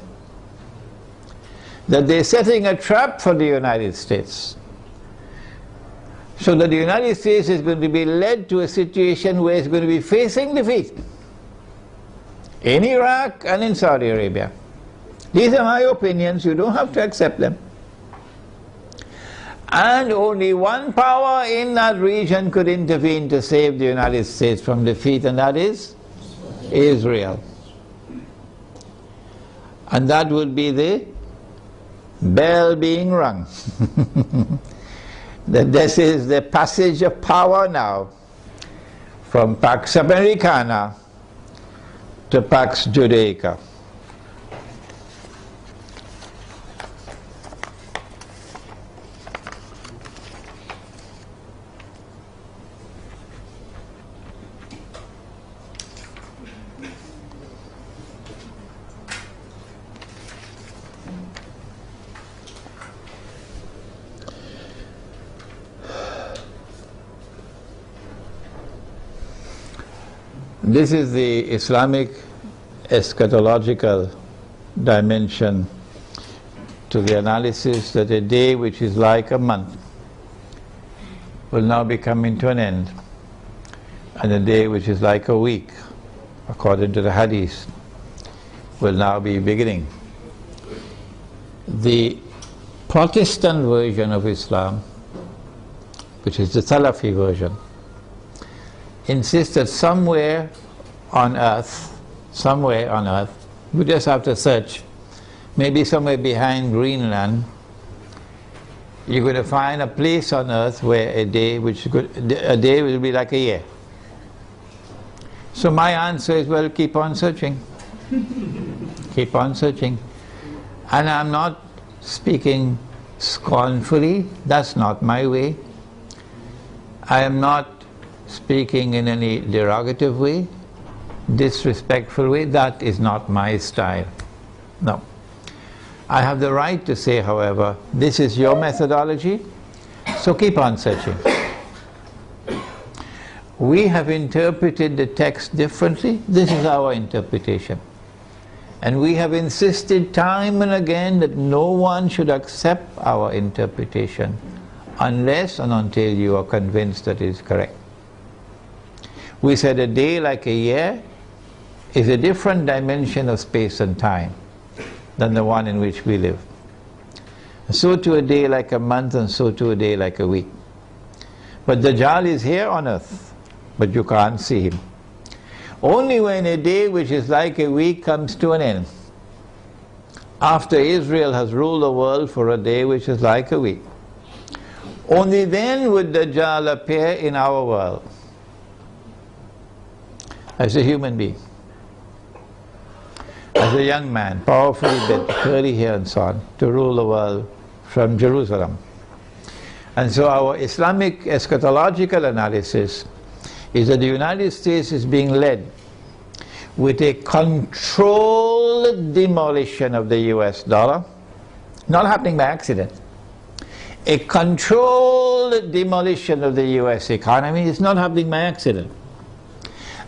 That they're setting a trap for the United States, so that the United States is going to be led to a situation where it's going to be facing defeat in Iraq and in Saudi Arabia. These are my opinions, you don't have to accept them. And only one power in that region could intervene to save the United States from defeat, and that is Israel. And that would be the bell being rung. That this is the passage of power now from Pax Americana to Pax Judaica. This is the Islamic eschatological dimension to the analysis that a day which is like a month will now be coming to an end, and a day which is like a week, according to the hadith, will now be beginning. The Protestant version of Islam, which is the Salafi version, insists that somewhere on earth, we just have to search, maybe somewhere behind Greenland, you're going to find a place on earth where a day will be like a year. So my answer is, well, keep on searching. Keep on searching. And I'm not speaking scornfully, that's not my way. I am not speaking in any derogative way, disrespectful way, that is not my style. No. I have the right to say, however, this is your methodology, so keep on searching. We have interpreted the text differently, this is our interpretation. And we have insisted time and again that no one should accept our interpretation unless and until you are convinced that it is correct. We said a day like a year is a different dimension of space and time than the one in which we live. So to a day like a month, and so to a day like a week. But Dajjal is here on earth, but you can't see him. Only when a day which is like a week comes to an end, after Israel has ruled the world for a day which is like a week, only then would Dajjal appear in our world as a human being, as a young man, powerfully built, curly hair and so on, to rule the world from Jerusalem. And so our Islamic eschatological analysis is that the United States is being led with a controlled demolition of the US dollar, not happening by accident. A controlled demolition of the US economy is not happening by accident.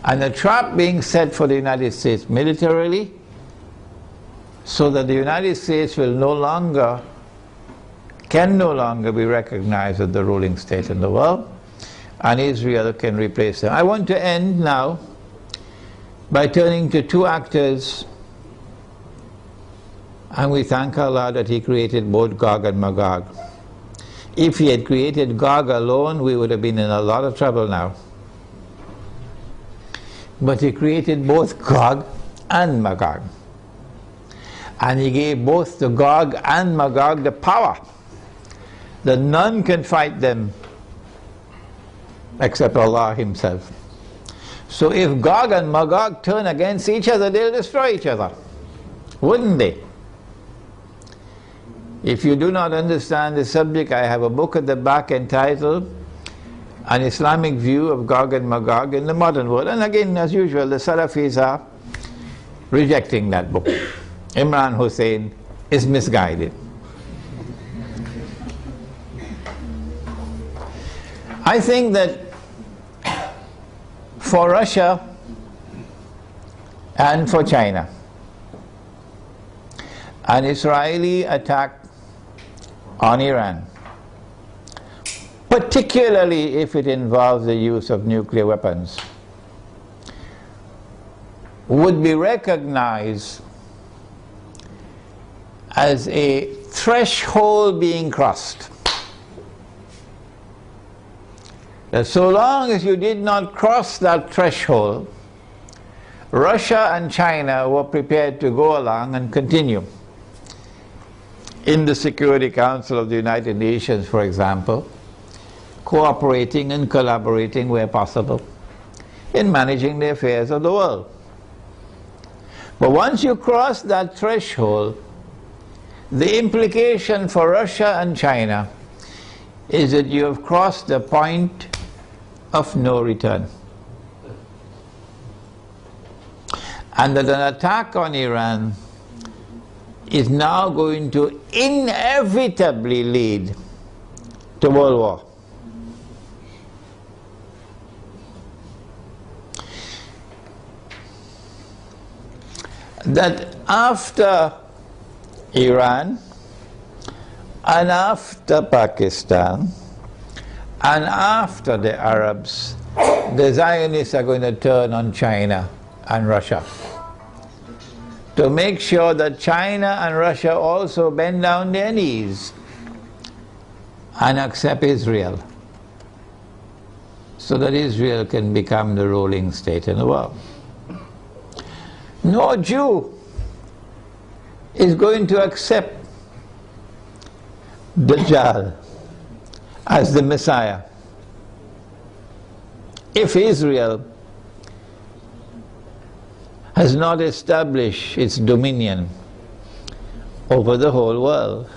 And a trap being set for the United States militarily, so that the United States will can no longer be recognized as the ruling state in the world, and Israel can replace them. I want to end now by turning to two actors, and we thank Allah that He created both Gog and Magog. If He had created Gog alone, we would have been in a lot of trouble now. But He created both Gog and Magog. And He gave both the Gog and Magog the power that none can fight them except Allah Himself. So if Gog and Magog turn against each other, they'll destroy each other, wouldn't they? If you do not understand the subject, I have a book at the back entitled An Islamic View of Gog and Magog in the Modern World. And again, as usual, the Salafis are rejecting that book. Imran Hosein is misguided. I think that for Russia and for China, an Israeli attack on Iran, particularly if it involves the use of nuclear weapons, would be recognized as a threshold being crossed. That so long as you did not cross that threshold, Russia and China were prepared to go along and continue. In the Security Council of the United Nations, for example, cooperating and collaborating where possible in managing the affairs of the world. But once you cross that threshold, the implication for Russia and China is that you have crossed the point of no return. And that an attack on Iran is now going to inevitably lead to world war. That after Iran, And after Pakistan, and after the Arabs, the Zionists are going to turn on China and Russia to make sure that China and Russia also bend down their knees and accept Israel, so that Israel can become the ruling state in the world. No Jew is going to accept Dajjal as the Messiah if Israel has not established its dominion over the whole world.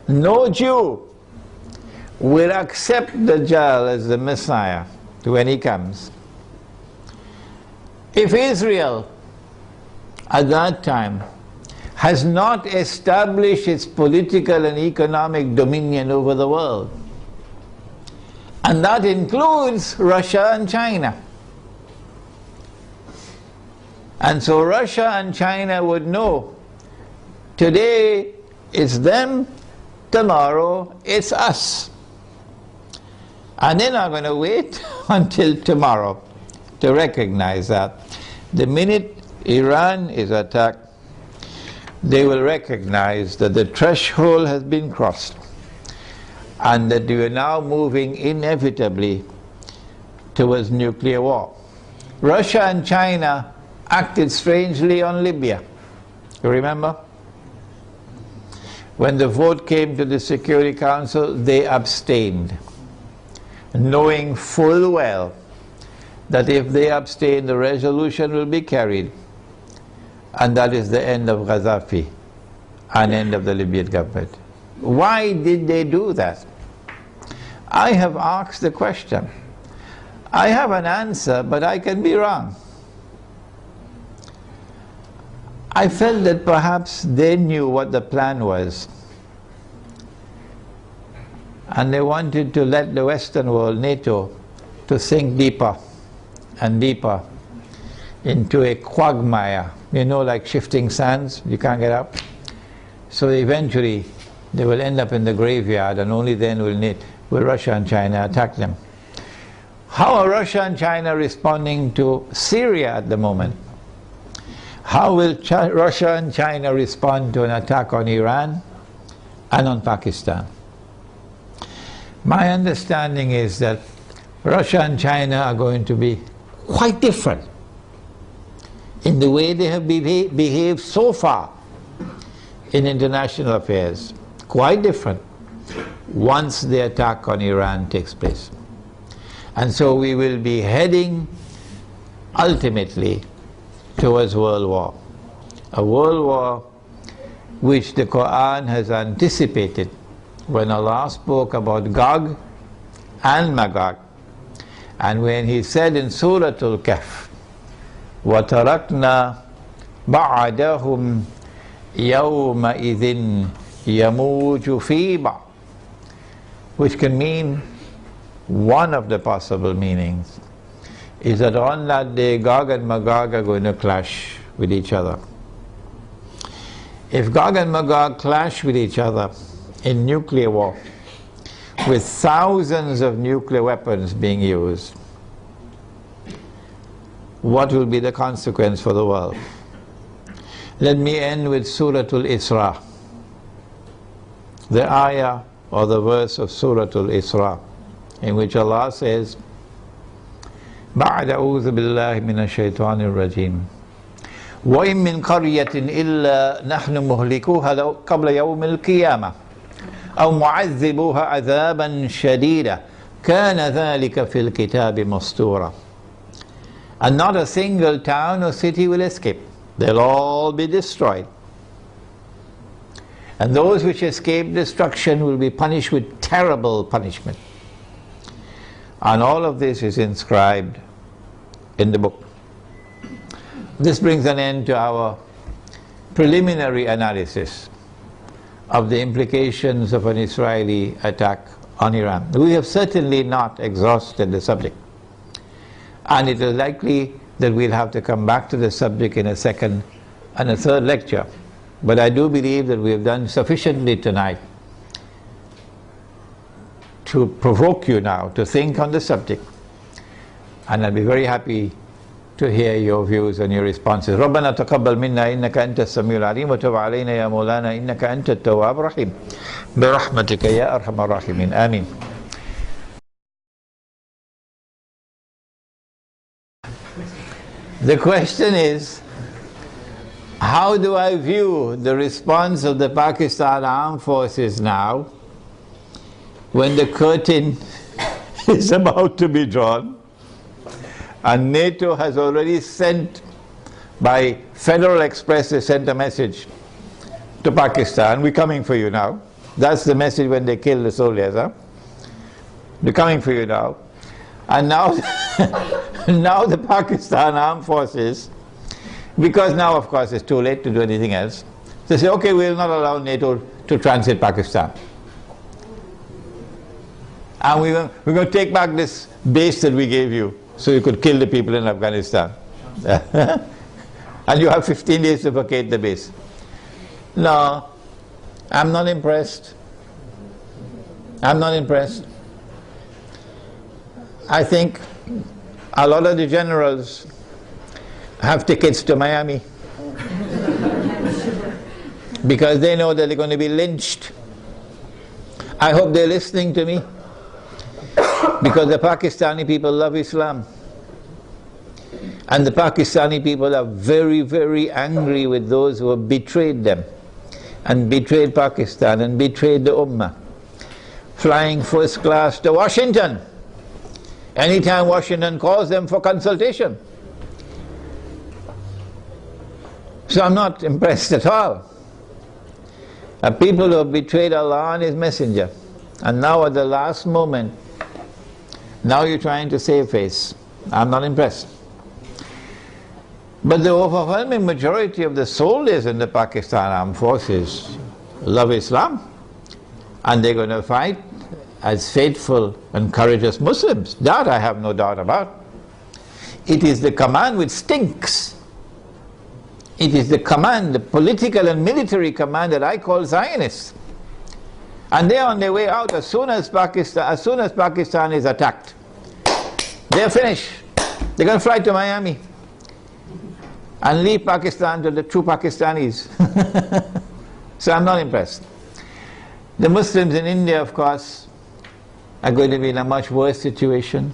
No Jew will accept Dajjal as the Messiah when he comes if Israel at that time has not established its political and economic dominion over the world. And that includes Russia and China. And so Russia and China would know, today it's them, tomorrow it's us. And they're not going to wait until tomorrow to recognize that. The minute Iran is attacked, they will recognize that the threshold has been crossed and that we are now moving inevitably towards nuclear war. Russia and China acted strangely on Libya. You remember? When the vote came to the Security Council, they abstained, knowing full well that if they abstain, the resolution will be carried. And that is the end of Gaddafi and end of the Libyan government. Why did they do that? I have asked the question. I have an answer, but I can be wrong. I felt that perhaps they knew what the plan was, and they wanted to let the Western world, NATO, to sink deeper and deeper into a quagmire, you know, like shifting sands, you can't get up. So eventually they will end up in the graveyard, and only then will Russia and China attack them. How are Russia and China responding to Syria at the moment? How will Russia and China respond to an attack on Iran and on Pakistan? My understanding is that Russia and China are going to be quite different in the way they have behaved so far in international affairs. Quite different once the attack on Iran takes place. And so we will be heading ultimately towards world war. A world war which the Quran has anticipated when Allah spoke about Gog and Magog, and when He said in Surah Al-Kahf, وَتَرَكْنَا بَعْدَهُمْ يَوْمَئِذٍ يَمُوجُ فِي بَعْضٍ, which can mean, one of the possible meanings is that on that day Gog and Magog are going to clash with each other. If Gog and Magog clash with each other in nuclear war, with thousands of nuclear weapons being used, what will be the consequence for the world? Let me end with Surah Al-Isra, the ayah or the verse of Surah Al-Isra, in which Allah says, بعد أعوذ بالله من الشيطان الرجيم وإن من قرية إلا نحن مهلكوها قبل يوم القيامة أو معذبوها عذابا شديدا كان ذلك في الكتاب مسطورا. And not a single town or city will escape. They'll all be destroyed. And those which escape destruction will be punished with terrible punishment. And all of this is inscribed in the book. This brings an end to our preliminary analysis of the implications of an Israeli attack on Iran. We have certainly not exhausted the subject, and it is likely that we'll have to come back to the subject in a second and a third lecture. But I do believe that we have done sufficiently tonight to provoke you now to think on the subject. And I'll be very happy to hear your views and your responses. ربنا تقبل منا إنك أنت السميع العليم وتب علينا يا مولانا إنك أنت التواب الرحيم برحمتك يا أرحم الراحمين آمين. The question is, how do I view the response of the Pakistan Armed Forces now when the curtain is about to be drawn and NATO has already sent, by Federal Express, they sent a message to Pakistan, we're coming for you now. That's the message when they kill the soldiers, huh? We're coming for you now. And now, now the Pakistan Armed Forces, because now of course it's too late to do anything else, they say, okay, we will not allow NATO to transit Pakistan. And we're going to take back this base that we gave you so you could kill the people in Afghanistan. And you have 15 days to vacate the base. No, I'm not impressed. I'm not impressed. I think a lot of the generals have tickets to Miami because they know that they're going to be lynched. I hope they're listening to me, because the Pakistani people love Islam. And the Pakistani people are very, very angry with those who have betrayed them and betrayed Pakistan and betrayed the Ummah. Flying first class to Washington anytime Washington calls them for consultation. So I'm not impressed at all. People who have betrayed Allah and His Messenger, and now at the last moment, now you're trying to save face. I'm not impressed. But the overwhelming majority of the soldiers in the Pakistan Armed Forces love Islam, and they're going to fight as faithful and courageous Muslims. That I have no doubt about. It is the command which stinks. It is the command, the political and military command, that I call Zionist. And they're on their way out as soon as Pakistan is attacked. They're finished. They're going to fly to Miami and leave Pakistan to the true Pakistanis. So I'm not impressed. The Muslims in India, of course, are going to be in a much worse situation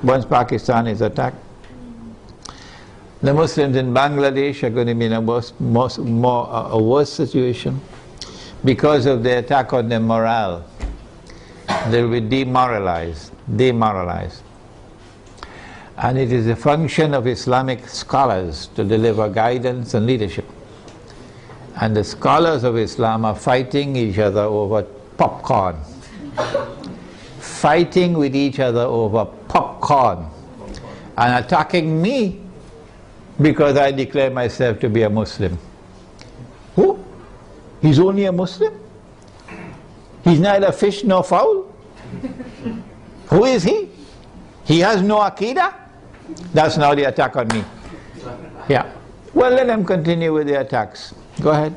once Pakistan is attacked. The Muslims in Bangladesh are going to be in a worse situation because of the attack on their morale. They will be demoralized. And it is a function of Islamic scholars to deliver guidance and leadership. And the scholars of Islam are fighting each other over popcorn. Fighting with each other over popcorn. And attacking me because I declare myself to be a Muslim. Who? He's only a Muslim? He's neither fish nor fowl? Who is he? He has no Aqidah? That's now the attack on me. Yeah. Well, let them continue with the attacks. Go ahead.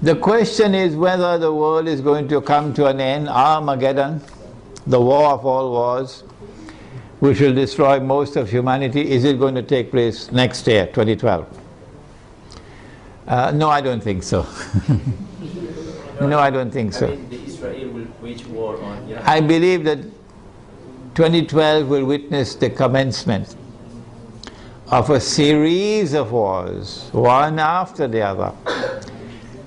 The question is whether the world is going to come to an end, Armageddon, the war of all wars, which will destroy most of humanity. Is it going to take place next year, 2012? No, I don't think so. No, I don't think so. I mean, Israel will wage war on Iran. I believe that 2012 will witness the commencement of a series of wars, one after the other.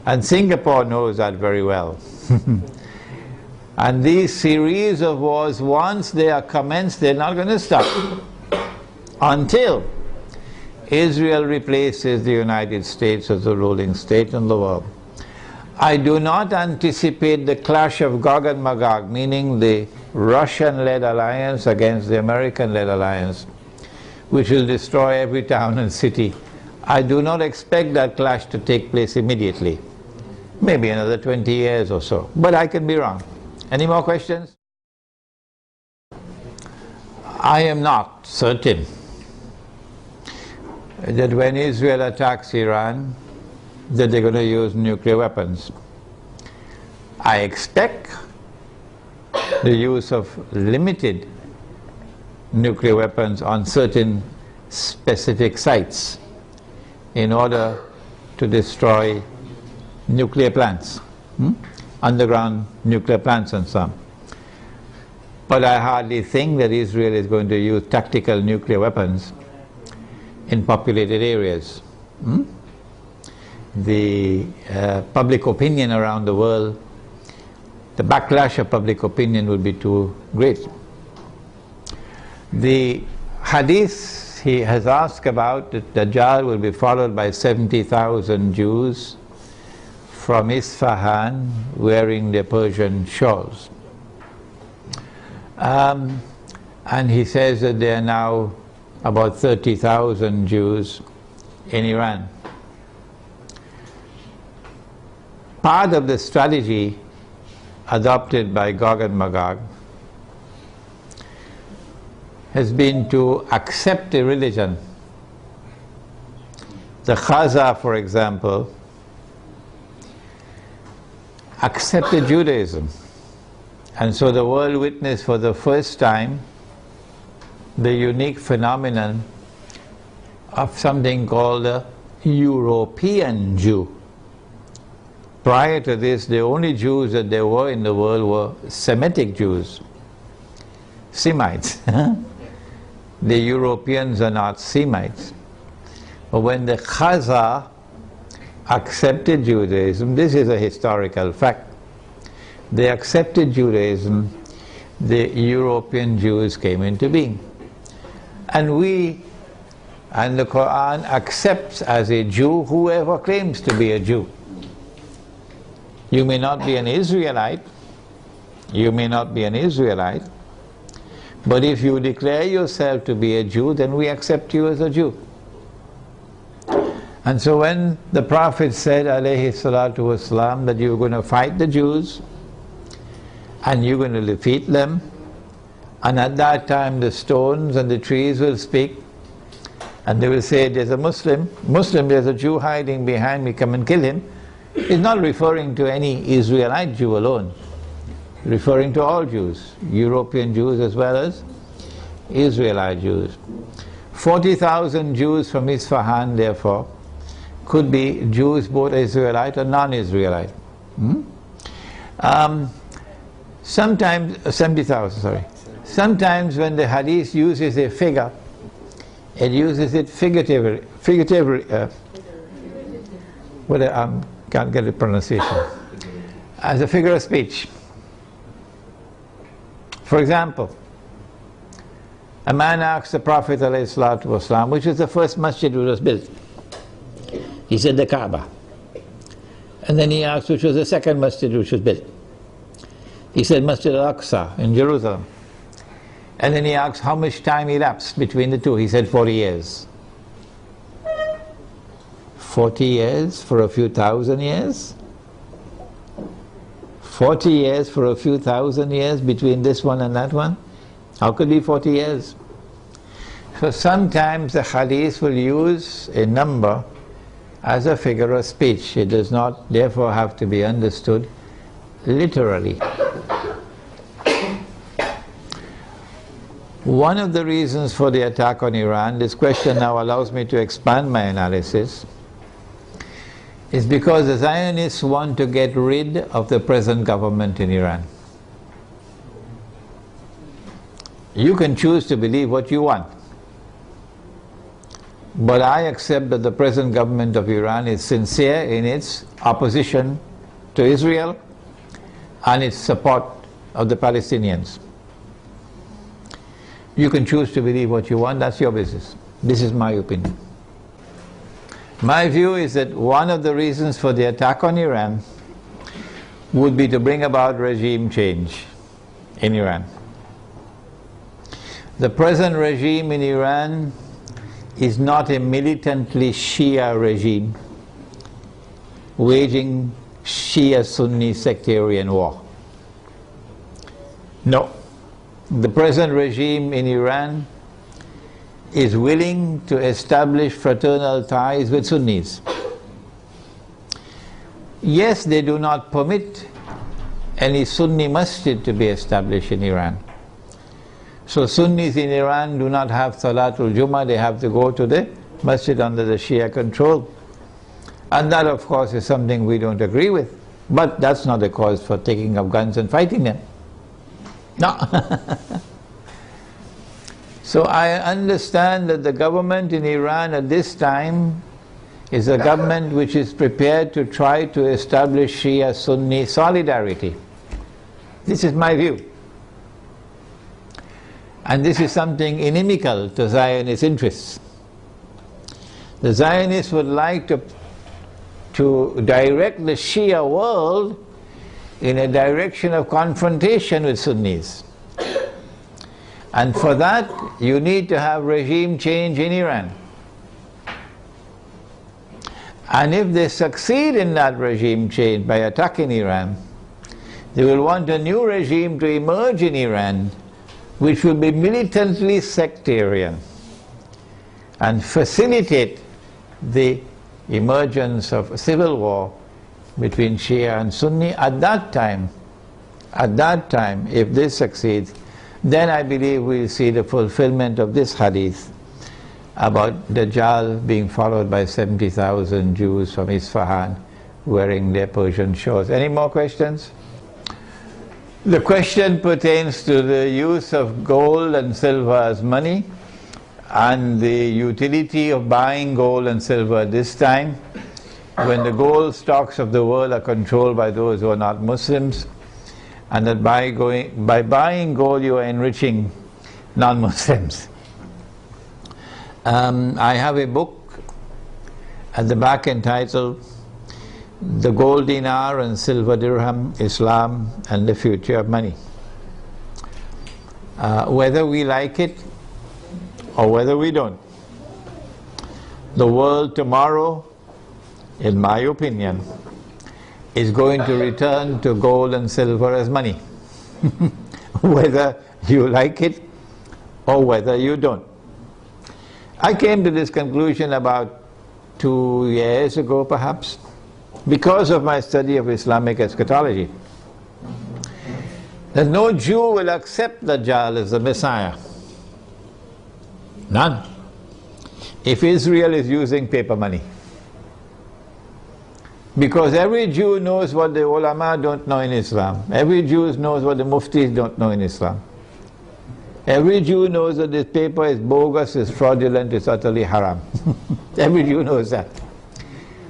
And Singapore knows that very well. And these series of wars, once they are commenced, they're not going to stop until Israel replaces the United States as the ruling state in the world. I do not anticipate the clash of Gog and Magog, meaning the Russian-led alliance against the American-led alliance, which will destroy every town and city. I do not expect that clash to take place immediately. Maybe another 20 years or so, but I can be wrong. Any more questions? I am not certain that when Israel attacks Iran, that they're going to use nuclear weapons. I expect the use of limited nuclear weapons on certain specific sites in order to destroy nuclear plants, underground nuclear plants and so on. But I hardly think that Israel is going to use tactical nuclear weapons in populated areas. The public opinion around the world, the backlash of public opinion would be too great. The hadith he has asked about, that Dajjal will be followed by 70,000 Jews from Isfahan wearing their Persian shawls. And he says that there are now about 30,000 Jews in Iran. Part of the strategy adopted by Gog and Magog has been to accept a religion. The Khaza, for example, accepted Judaism. And so the world witnessed for the first time the unique phenomenon of something called a European Jew. Prior to this, the only Jews that there were in the world were Semitic Jews, Semites. The Europeans are not Semites. But when the Khaza accepted Judaism, this is a historical fact, they accepted Judaism, the European Jews came into being. And the Quran accepts as a Jew whoever claims to be a Jew. You may not be an Israelite, but if you declare yourself to be a Jew, then we accept you as a Jew. And so when the Prophet said, alayhi salatu wasalam, that you're going to fight the Jews, and you're going to defeat them, and at that time the stones and the trees will speak, and they will say, there's a Muslim, there's a Jew hiding behind me, come and kill him. It's not referring to any Israelite Jew alone, referring to all Jews, European Jews as well as Israelite Jews. 40,000 Jews from Isfahan, therefore, could be Jews both Israelite or non-Israelite. Sometimes, 70,000, sorry. Sometimes when the hadith uses a figure, it uses it figuratively, can't get the pronunciation, as a figure of speech. For example, a man asked the Prophet ﷺ, which was the first masjid which was built. He said the Kaaba. And then he asked which was the second masjid which was built. He said Masjid al-Aqsa in Jerusalem. And then he asked how much time elapsed between the two. He said 40 years. 40 years for a few thousand years? 40 years for a few thousand years between this one and that one? How could it be 40 years? So sometimes the hadith will use a number as a figure of speech. It does not therefore have to be understood literally. One of the reasons for the attack on Iran, this question now allows me to expand my analysis, is because the Zionists want to get rid of the present government in Iran. You can choose to believe what you want, but I accept that the present government of Iran is sincere in its opposition to Israel and its support of the Palestinians. You can choose to believe what you want, that's your business. This is my opinion. My view is that one of the reasons for the attack on Iran would be to bring about regime change in Iran. The present regime in Iran is not a militantly Shia regime waging Shia-Sunni sectarian war. No. The present regime in Iran is willing to establish fraternal ties with Sunnis. Yes, they do not permit any Sunni masjid to be established in Iran. So Sunnis in Iran do not have Salatul Jummah, they have to go to the masjid under the Shia control. And that, of course, is something we don't agree with. But that's not a cause for taking up guns and fighting them. No. So I understand that the government in Iran at this time is a government which is prepared to try to establish Shia-Sunni solidarity. This is my view. And this is something inimical to Zionist interests. The Zionists would like to direct the Shia world in a direction of confrontation with Sunnis. And for that, you need to have regime change in Iran. And if they succeed in that regime change by attacking Iran, they will want a new regime to emerge in Iran, which will be militantly sectarian and facilitate the emergence of a civil war between Shia and Sunni. At that time, if this succeeds, then I believe we'll see the fulfillment of this hadith about Dajjal being followed by 70,000 Jews from Isfahan wearing their Persian shawls. Any more questions? The question pertains to the use of gold and silver as money and the utility of buying gold and silver at this time when the gold stocks of the world are controlled by those who are not Muslims, and that by buying gold you are enriching non-Muslims. I have a book at the back entitled The Gold Dinar and Silver Dirham, Islam and the Future of Money. Whether we like it or whether we don't, the world tomorrow, in my opinion, is going to return to gold and silver as money. Whether you like it or whether you don't. I came to this conclusion about 2 years ago perhaps, because of my study of Islamic eschatology, that no Jew will accept Dajjal as the Messiah. None. If Israel is using paper money. Because every Jew knows what the ulama don't know in Islam. Every Jew knows what the muftis don't know in Islam. Every Jew knows that this paper is bogus, is fraudulent, is utterly haram. Every Jew knows that.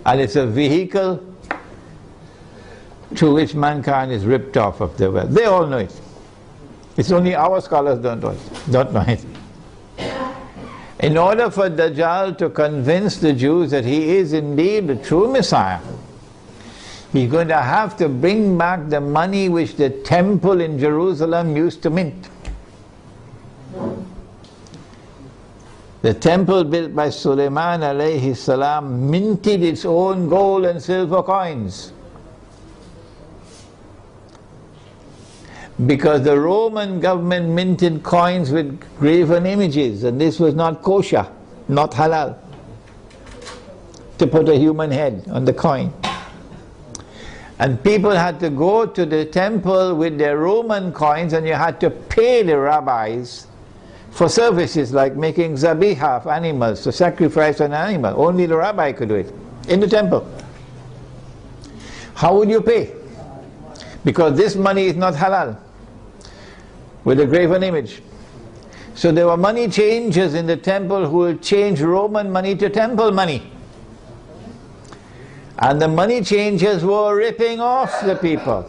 And it's a vehicle through which mankind is ripped off of their wealth. They all know it. It's only our scholars don't know it. In order for Dajjal to convince the Jews that he is indeed the true Messiah, he's going to have to bring back the money which the temple in Jerusalem used to mint. The temple built by Sulaiman alayhi salam minted its own gold and silver coins. Because the Roman government minted coins with graven images, and this was not kosher, not halal, to put a human head on the coin. And people had to go to the temple with their Roman coins, and you had to pay the rabbis for services like making zabiha of animals, to sacrifice an animal. Only the rabbi could do it in the temple. How would you pay? Because this money is not halal, with a graven image. So there were money changers in the temple who will change Roman money to temple money. And the money changers were ripping off the people.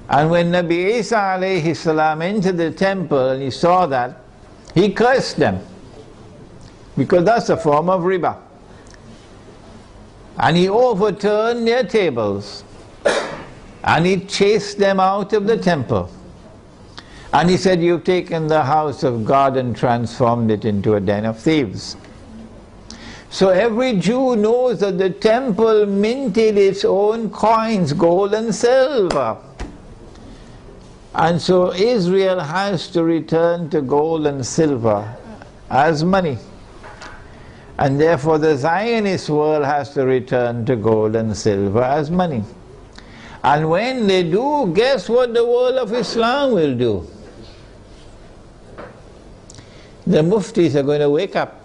And when Nabi Isa alayhi salam entered the temple and he saw that, he cursed them. Because that's a form of riba. And he overturned their tables. And he chased them out of the temple. And he said, "You've taken the house of God and transformed it into a den of thieves." So every Jew knows that the temple minted its own coins, gold and silver. And so Israel has to return to gold and silver as money. And therefore the Zionist world has to return to gold and silver as money. And when they do, guess what the world of Islam will do? The muftis are going to wake up.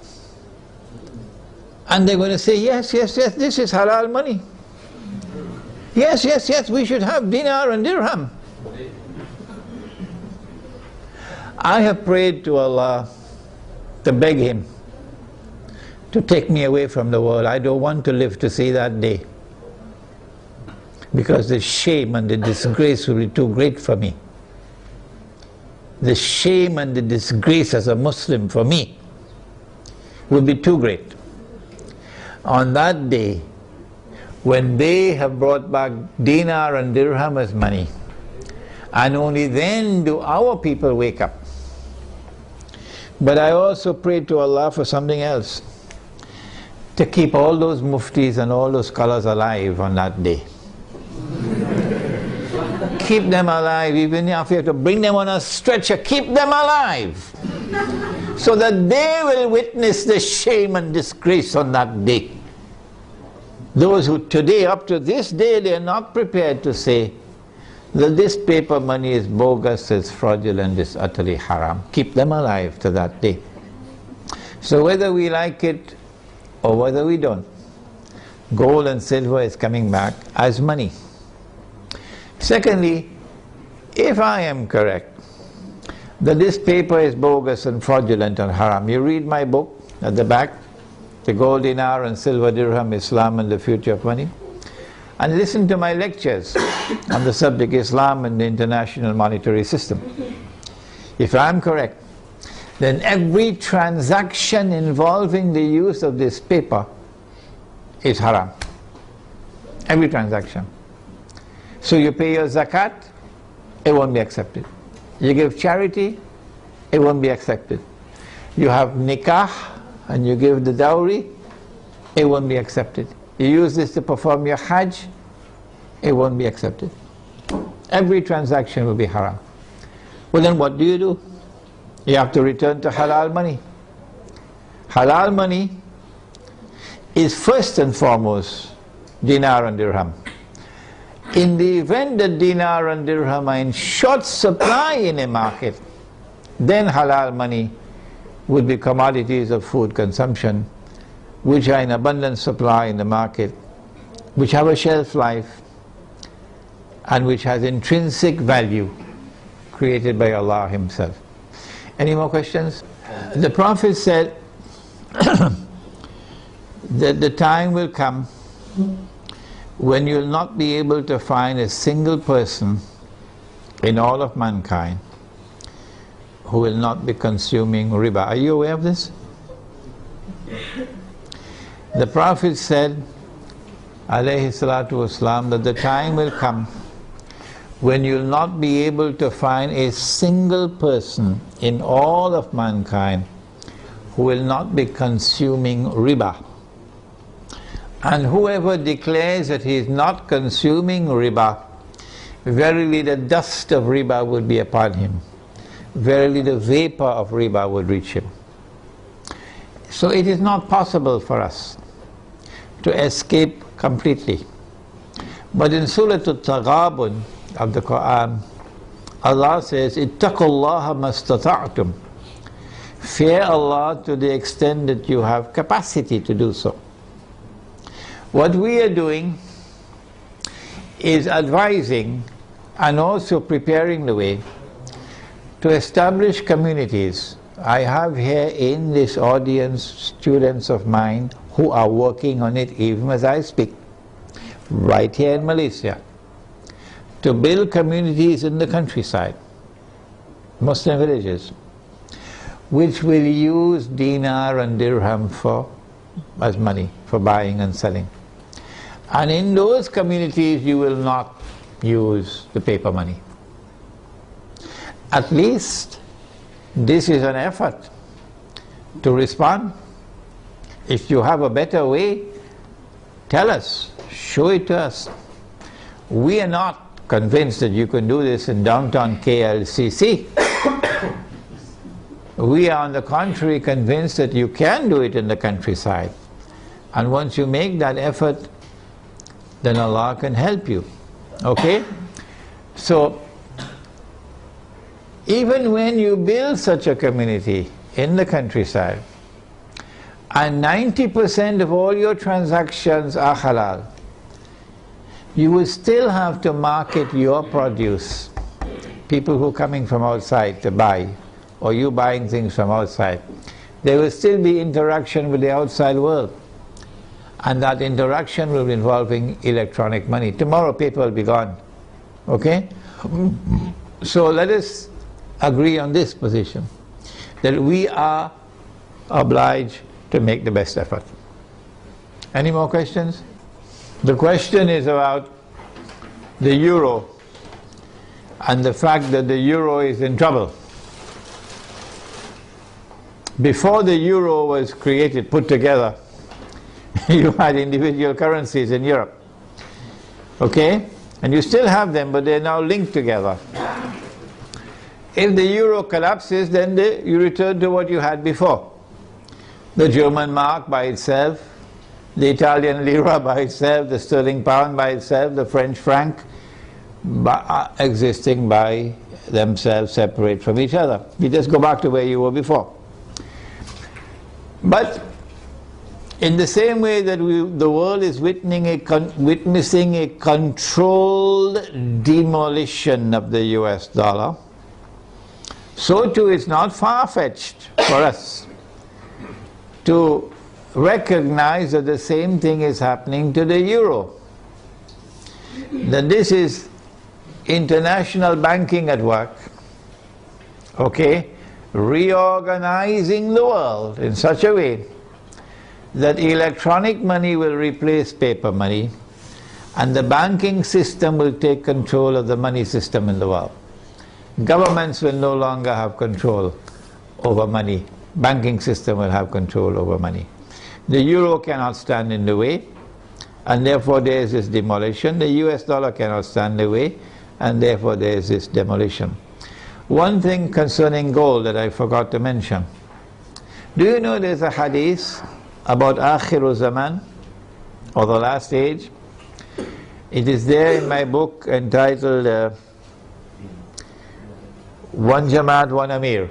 And they're going to say, yes, yes, yes, this is halal money. Yes, yes, yes, we should have dinar and dirham. I have prayed to Allah to beg Him to take me away from the world. I don't want to live to see that day, because the shame and the disgrace will be too great for me. The shame and the disgrace as a Muslim for me will be too great. On that day, when they have brought back dinar and dirham as money, and only then do our people wake up. But I also prayed to Allah for something else, to keep all those muftis and all those scholars alive on that day. Keep them alive, even if you have to bring them on a stretcher, keep them alive, so that they will witness the shame and disgrace on that day. Those who today, up to this day, they are not prepared to say that this paper money is bogus, is fraudulent, is utterly haram. Keep them alive to that day. So whether we like it or whether we don't, gold and silver is coming back as money. Secondly, if I am correct that this paper is bogus and fraudulent and haram, you read my book at the back, The Gold Dinar and Silver Dirham, Islam and the Future of Money, and listen to my lectures on the subject Islam and the International Monetary System. If I am correct, then every transaction involving the use of this paper is haram. Every transaction. So you pay your zakat, it won't be accepted. You give charity, it won't be accepted. You have nikah and you give the dowry, it won't be accepted. You use this to perform your hajj, it won't be accepted. Every transaction will be haram. Well, then what do? You have to return to halal money. Halal money is first and foremost dinar and dirham. In the event that dinar and dirham are in short supply in a market, then halal money would be commodities of food consumption, which are in abundant supply in the market, which have a shelf life, and which has intrinsic value created by Allah Himself. Any more questions? The Prophet said that the time will come when you will not be able to find a single person in all of mankind who will not be consuming riba. Are you aware of this? The Prophet said, alayhi salatu wasalam, that the time will come when you will not be able to find a single person in all of mankind who will not be consuming riba. And whoever declares that he is not consuming riba, verily the dust of riba would be upon him. Verily the vapor of riba would reach him. So it is not possible for us to escape completely. But in Surah Al-Taghabun of the Quran, Allah says, ittaqullaha mastata'tum. Fear Allah to the extent that you have capacity to do so. What we are doing is advising and also preparing the way to establish communities. I have here in this audience students of mine who are working on it even as I speak, right here in Malaysia, to build communities in the countryside, Muslim villages, which will use dinar and dirham as money for buying and selling. And in those communities you will not use the paper money. At least this is an effort to respond. If you have a better way, tell us, show it to us. We are not convinced that you can do this in downtown KLCC. We are on the contrary convinced that you can do it in the countryside. And once you make that effort, then Allah can help you. Okay? So, even when you build such a community in the countryside, and 90% of all your transactions are halal, you will still have to market your produce. People who are coming from outside to buy, or you buying things from outside, there will still be interaction with the outside world. And that interaction will be involving electronic money. Tomorrow paper will be gone. Okay? So let us agree on this position, that we are obliged to make the best effort. Any more questions? The question is about the euro and the fact that the euro is in trouble. Before the euro was created, put together, you had individual currencies in Europe. Okay? And you still have them, but they're now linked together. If the euro collapses, then you return to what you had before. The German mark by itself, the Italian lira by itself, the sterling pound by itself, the French franc existing by themselves, separate from each other. You just go back to where you were before. But in the same way that the world is witnessing a controlled demolition of the US dollar, so too it's not far-fetched for us to recognize that the same thing is happening to the euro. That this is international banking at work, okay, reorganizing the world in such a way that electronic money will replace paper money, and the banking system will take control of the money system in the world. Governments will no longer have control over money. Banking system will have control over money. The euro cannot stand in the way, and therefore there is this demolition. The US dollar cannot stand in the way, and therefore there is this demolition. One thing concerning gold that I forgot to mention. Do you know there's a hadith about Akhiru Zaman, or the last age? It is there in my book entitled One Jamaat, One Amir,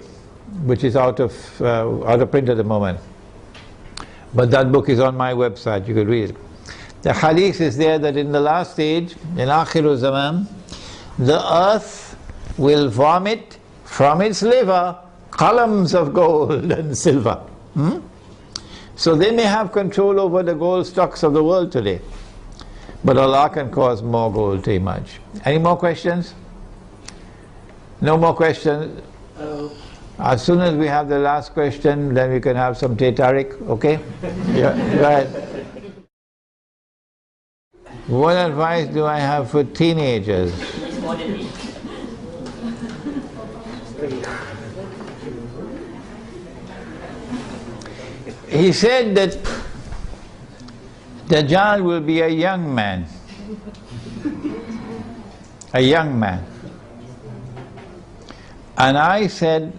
which is out of print at the moment. But that book is on my website, you could read it. The hadith is there that in the last stage, in Akhiru Zaman, the earth will vomit from its liver columns of gold and silver. So they may have control over the gold stocks of the world today, but Allah can cause more gold to emerge. Any more questions? No more questions? As soon as we have the last question, then we can have some Tariq, okay? Yeah, go ahead. What advice do I have for teenagers? He said that Dajjal will be a young man. A young man. And I said,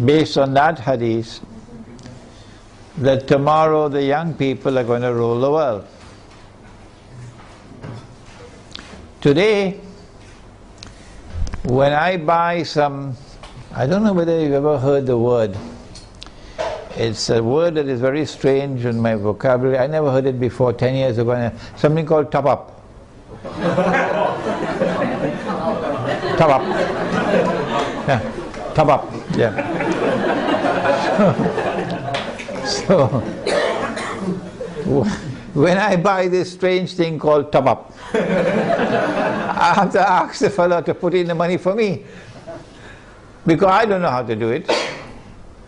based on that hadith, that tomorrow the young people are going to rule the world. Today, when I buy some, I don't know whether you've ever heard the word. It's a word that is very strange in my vocabulary. I never heard it before 10 years ago. Something called top up. Top up. Yeah, top up. Yeah. So when I buy this strange thing called top up, I have to ask the fellow to put in the money for me, because I don't know how to do it,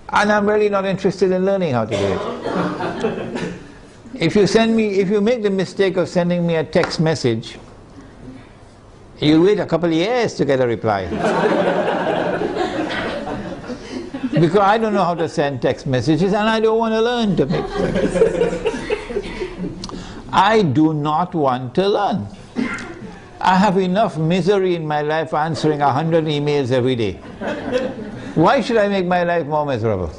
and I'm really not interested in learning how to do it. If you make the mistake of sending me a text message, you wait a couple of years to get a reply. Because I don't know how to send text messages, and I don't want to learn to make I do not want to learn. I have enough misery in my life answering 100 emails every day. Why should I make my life more miserable?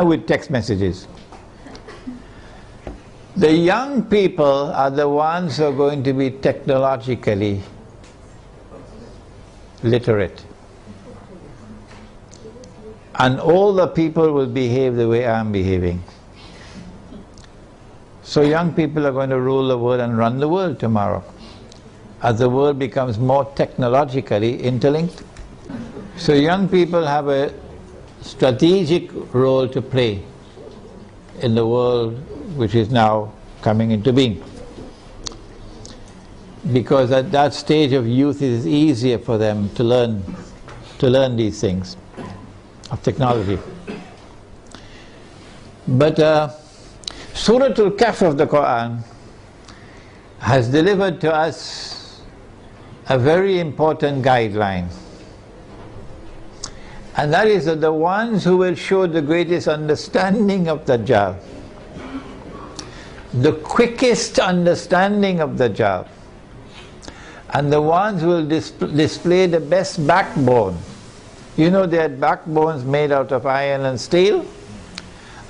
With text messages. The young people are the ones who are going to be technologically literate. And all the people will behave the way I'm behaving. So young people are going to rule the world and run the world tomorrow, as the world becomes more technologically interlinked. So young people have a strategic role to play in the world which is now coming into being. Because at that stage of youth it is easier for them to learn these things of technology. But Surah Al-Kahf of the Quran has delivered to us a very important guideline. And that is that the ones who will show the greatest understanding of Dajjal, the quickest understanding of Dajjal, and the ones who will display the best backbone. You know, they had backbones made out of iron and steel,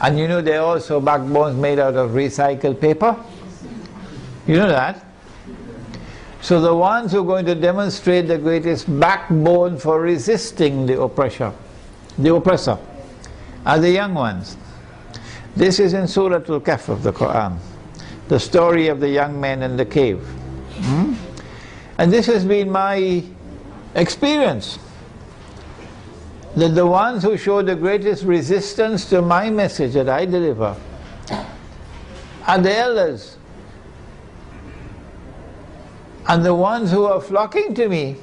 and you know there are also backbones made out of recycled paper. You know that? So the ones who are going to demonstrate the greatest backbone for resisting the oppressor are the young ones. This is in Surah Al-Kahf of the Quran, the story of the young men in the cave. And this has been my experience, that the ones who show the greatest resistance to my message that I deliver are the elders, and the ones who are flocking to me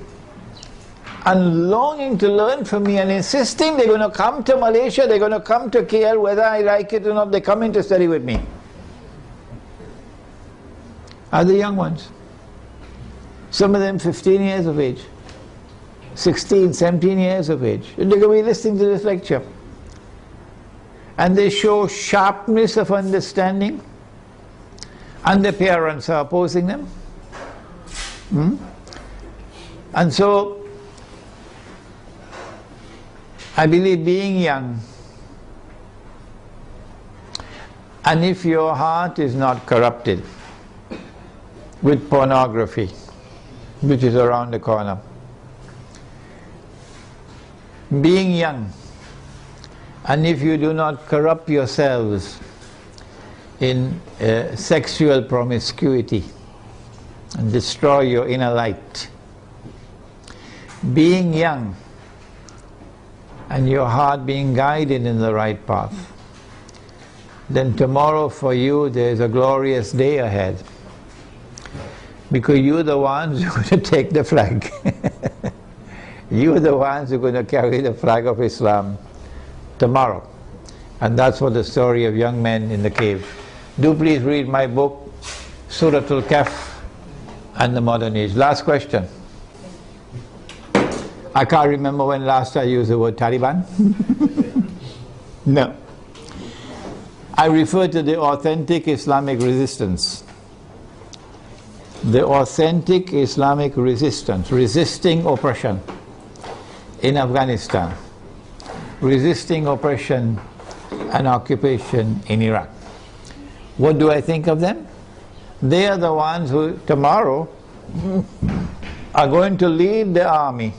and longing to learn from me and insisting they're going to come to Malaysia, they're going to come to KL, whether I like it or not, they're coming to study with me, are the young ones. Some of them 15 years of age, 16, 17 years of age. And they're going to be listening to this lecture. And they show sharpness of understanding, and their parents are opposing them. And so, I believe being young, and if your heart is not corrupted with pornography, which is around the corner, being young, and if you do not corrupt yourselves in sexual promiscuity and destroy your inner light, being young and your heart being guided in the right path, then tomorrow for you there is a glorious day ahead, because you're the ones who are going to take the flag. You're the ones who are going to carry the flag of Islam tomorrow. And that's what the story of young men in the cave. Do please read my book, Surah Al-Kahf and the Modern Age. Last question. I can't remember when last I used the word Taliban. No. I refer to the authentic Islamic resistance. The authentic Islamic resistance, resisting oppression in Afghanistan, resisting oppression and occupation in Iraq. What do I think of them? They are the ones who tomorrow are going to lead the army.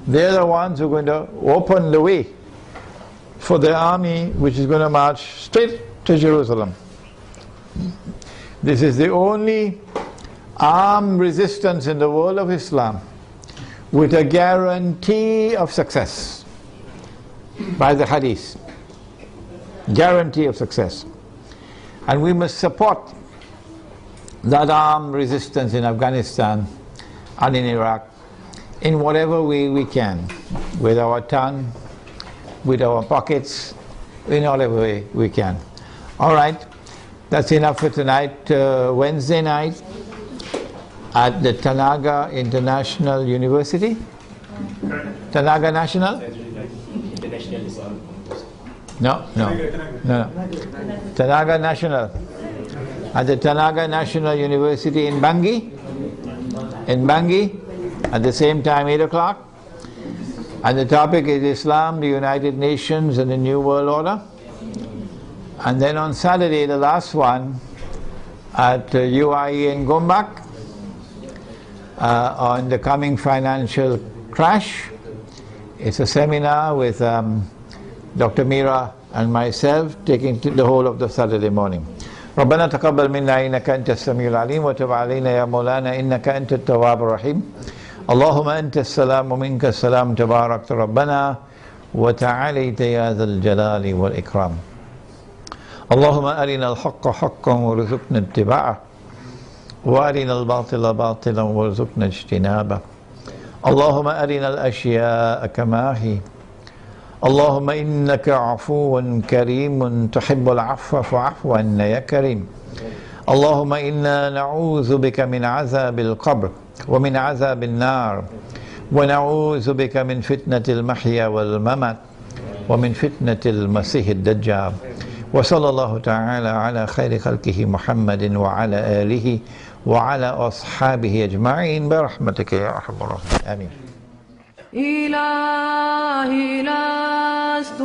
They are the ones who are going to open the way for the army which is going to march straight to Jerusalem. This is the only armed resistance in the world of Islam with a guarantee of success by the hadith. Guarantee of success. And we must support that armed resistance in Afghanistan and in Iraq in whatever way we can, with our tongue, with our pockets, in whatever way we can. All right, that's enough for tonight. Wednesday night at the Tanaga International University. Tanaga National? No. Tanaga National. At the Tanaga National University in Bangi. in Bangui at the same time, 8 o'clock. And the topic is Islam, the United Nations and the New World Order. And then on Saturday, the last one, at UIE in Gombak, on the coming financial crash. It's a seminar with Dr. Mira and myself taking the whole of the Saturday morning. ربنا تقبل منا إنك أنت السميع العليم وتب علينا يا مولانا إنك أنت التواب الرحيم اللهم أنت السلام ومنك السلام تبارك ربنا وتعاليت يا ذا الجلال والإكرام اللهم أرنا الحق حقا وارزقنا اتباعه وأرنا الباطل باطلا وارزقنا اجتنابه اللهم أرنا الأشياء كما هي اللهم إنك عفو كريم تحب العفو فاعف عنا يا كريم اللهم إنا نعوذ بك من عذاب القبر ومن عذاب النار ونعوذ بك من فتنة المحيا والممات ومن فتنة المسيح الدجال وصلى الله تعالى على خير خلقه محمد وعلى آله وعلى أصحابه أجمعين برحمتك يا أرحم الراحمين آمين إلهي لست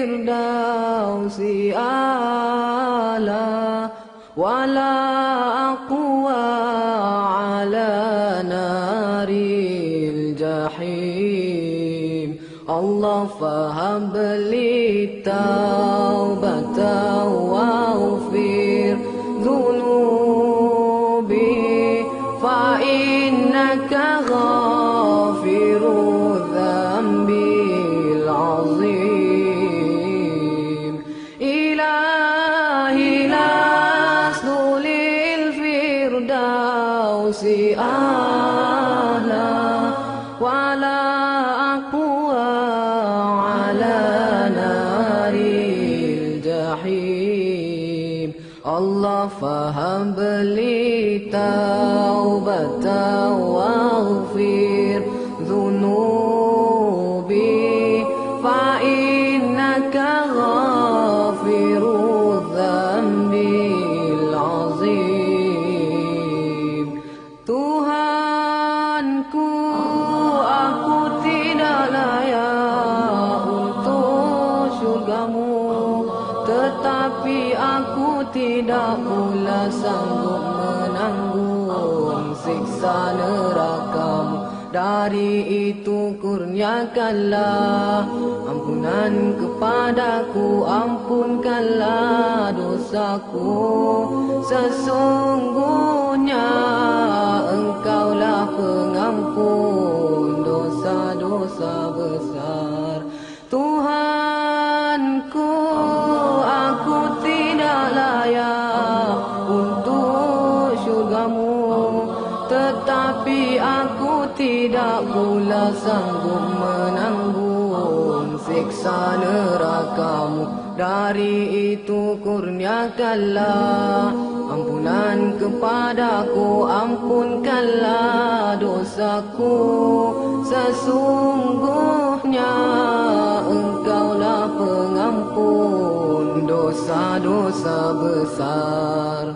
للفردوس أعلى ولا أقوى على نار الجحيم الله فهب لي توبة واغفر ذنوبي فإنك غافر الذنب العظيم إلهي لست للفردوس أعلى ولا أقوى على نار الجحيم الله فهب لي توبة واغفر ذنوبي فإنك غافر الذنب العظيم Tuhanku aku tidak layak untuk syurgamu tetapi aku tidak pula sanggup menanggung siksa nerakamu dari itu kurniakanlah ampunan kepadaku ampunkanlah dosaku sesungguhnya engkaulah pengampun dosa-dosa besar Tuhanku aku tidak layak untuk syurgamu tetapi aku tidak pula sanggup menanggung siksa nerakamu dari itu kurniakanlah ampunan kepadaku ampunkanlah dosaku sesungguhnya engkaulah pengampun dosa-dosa besar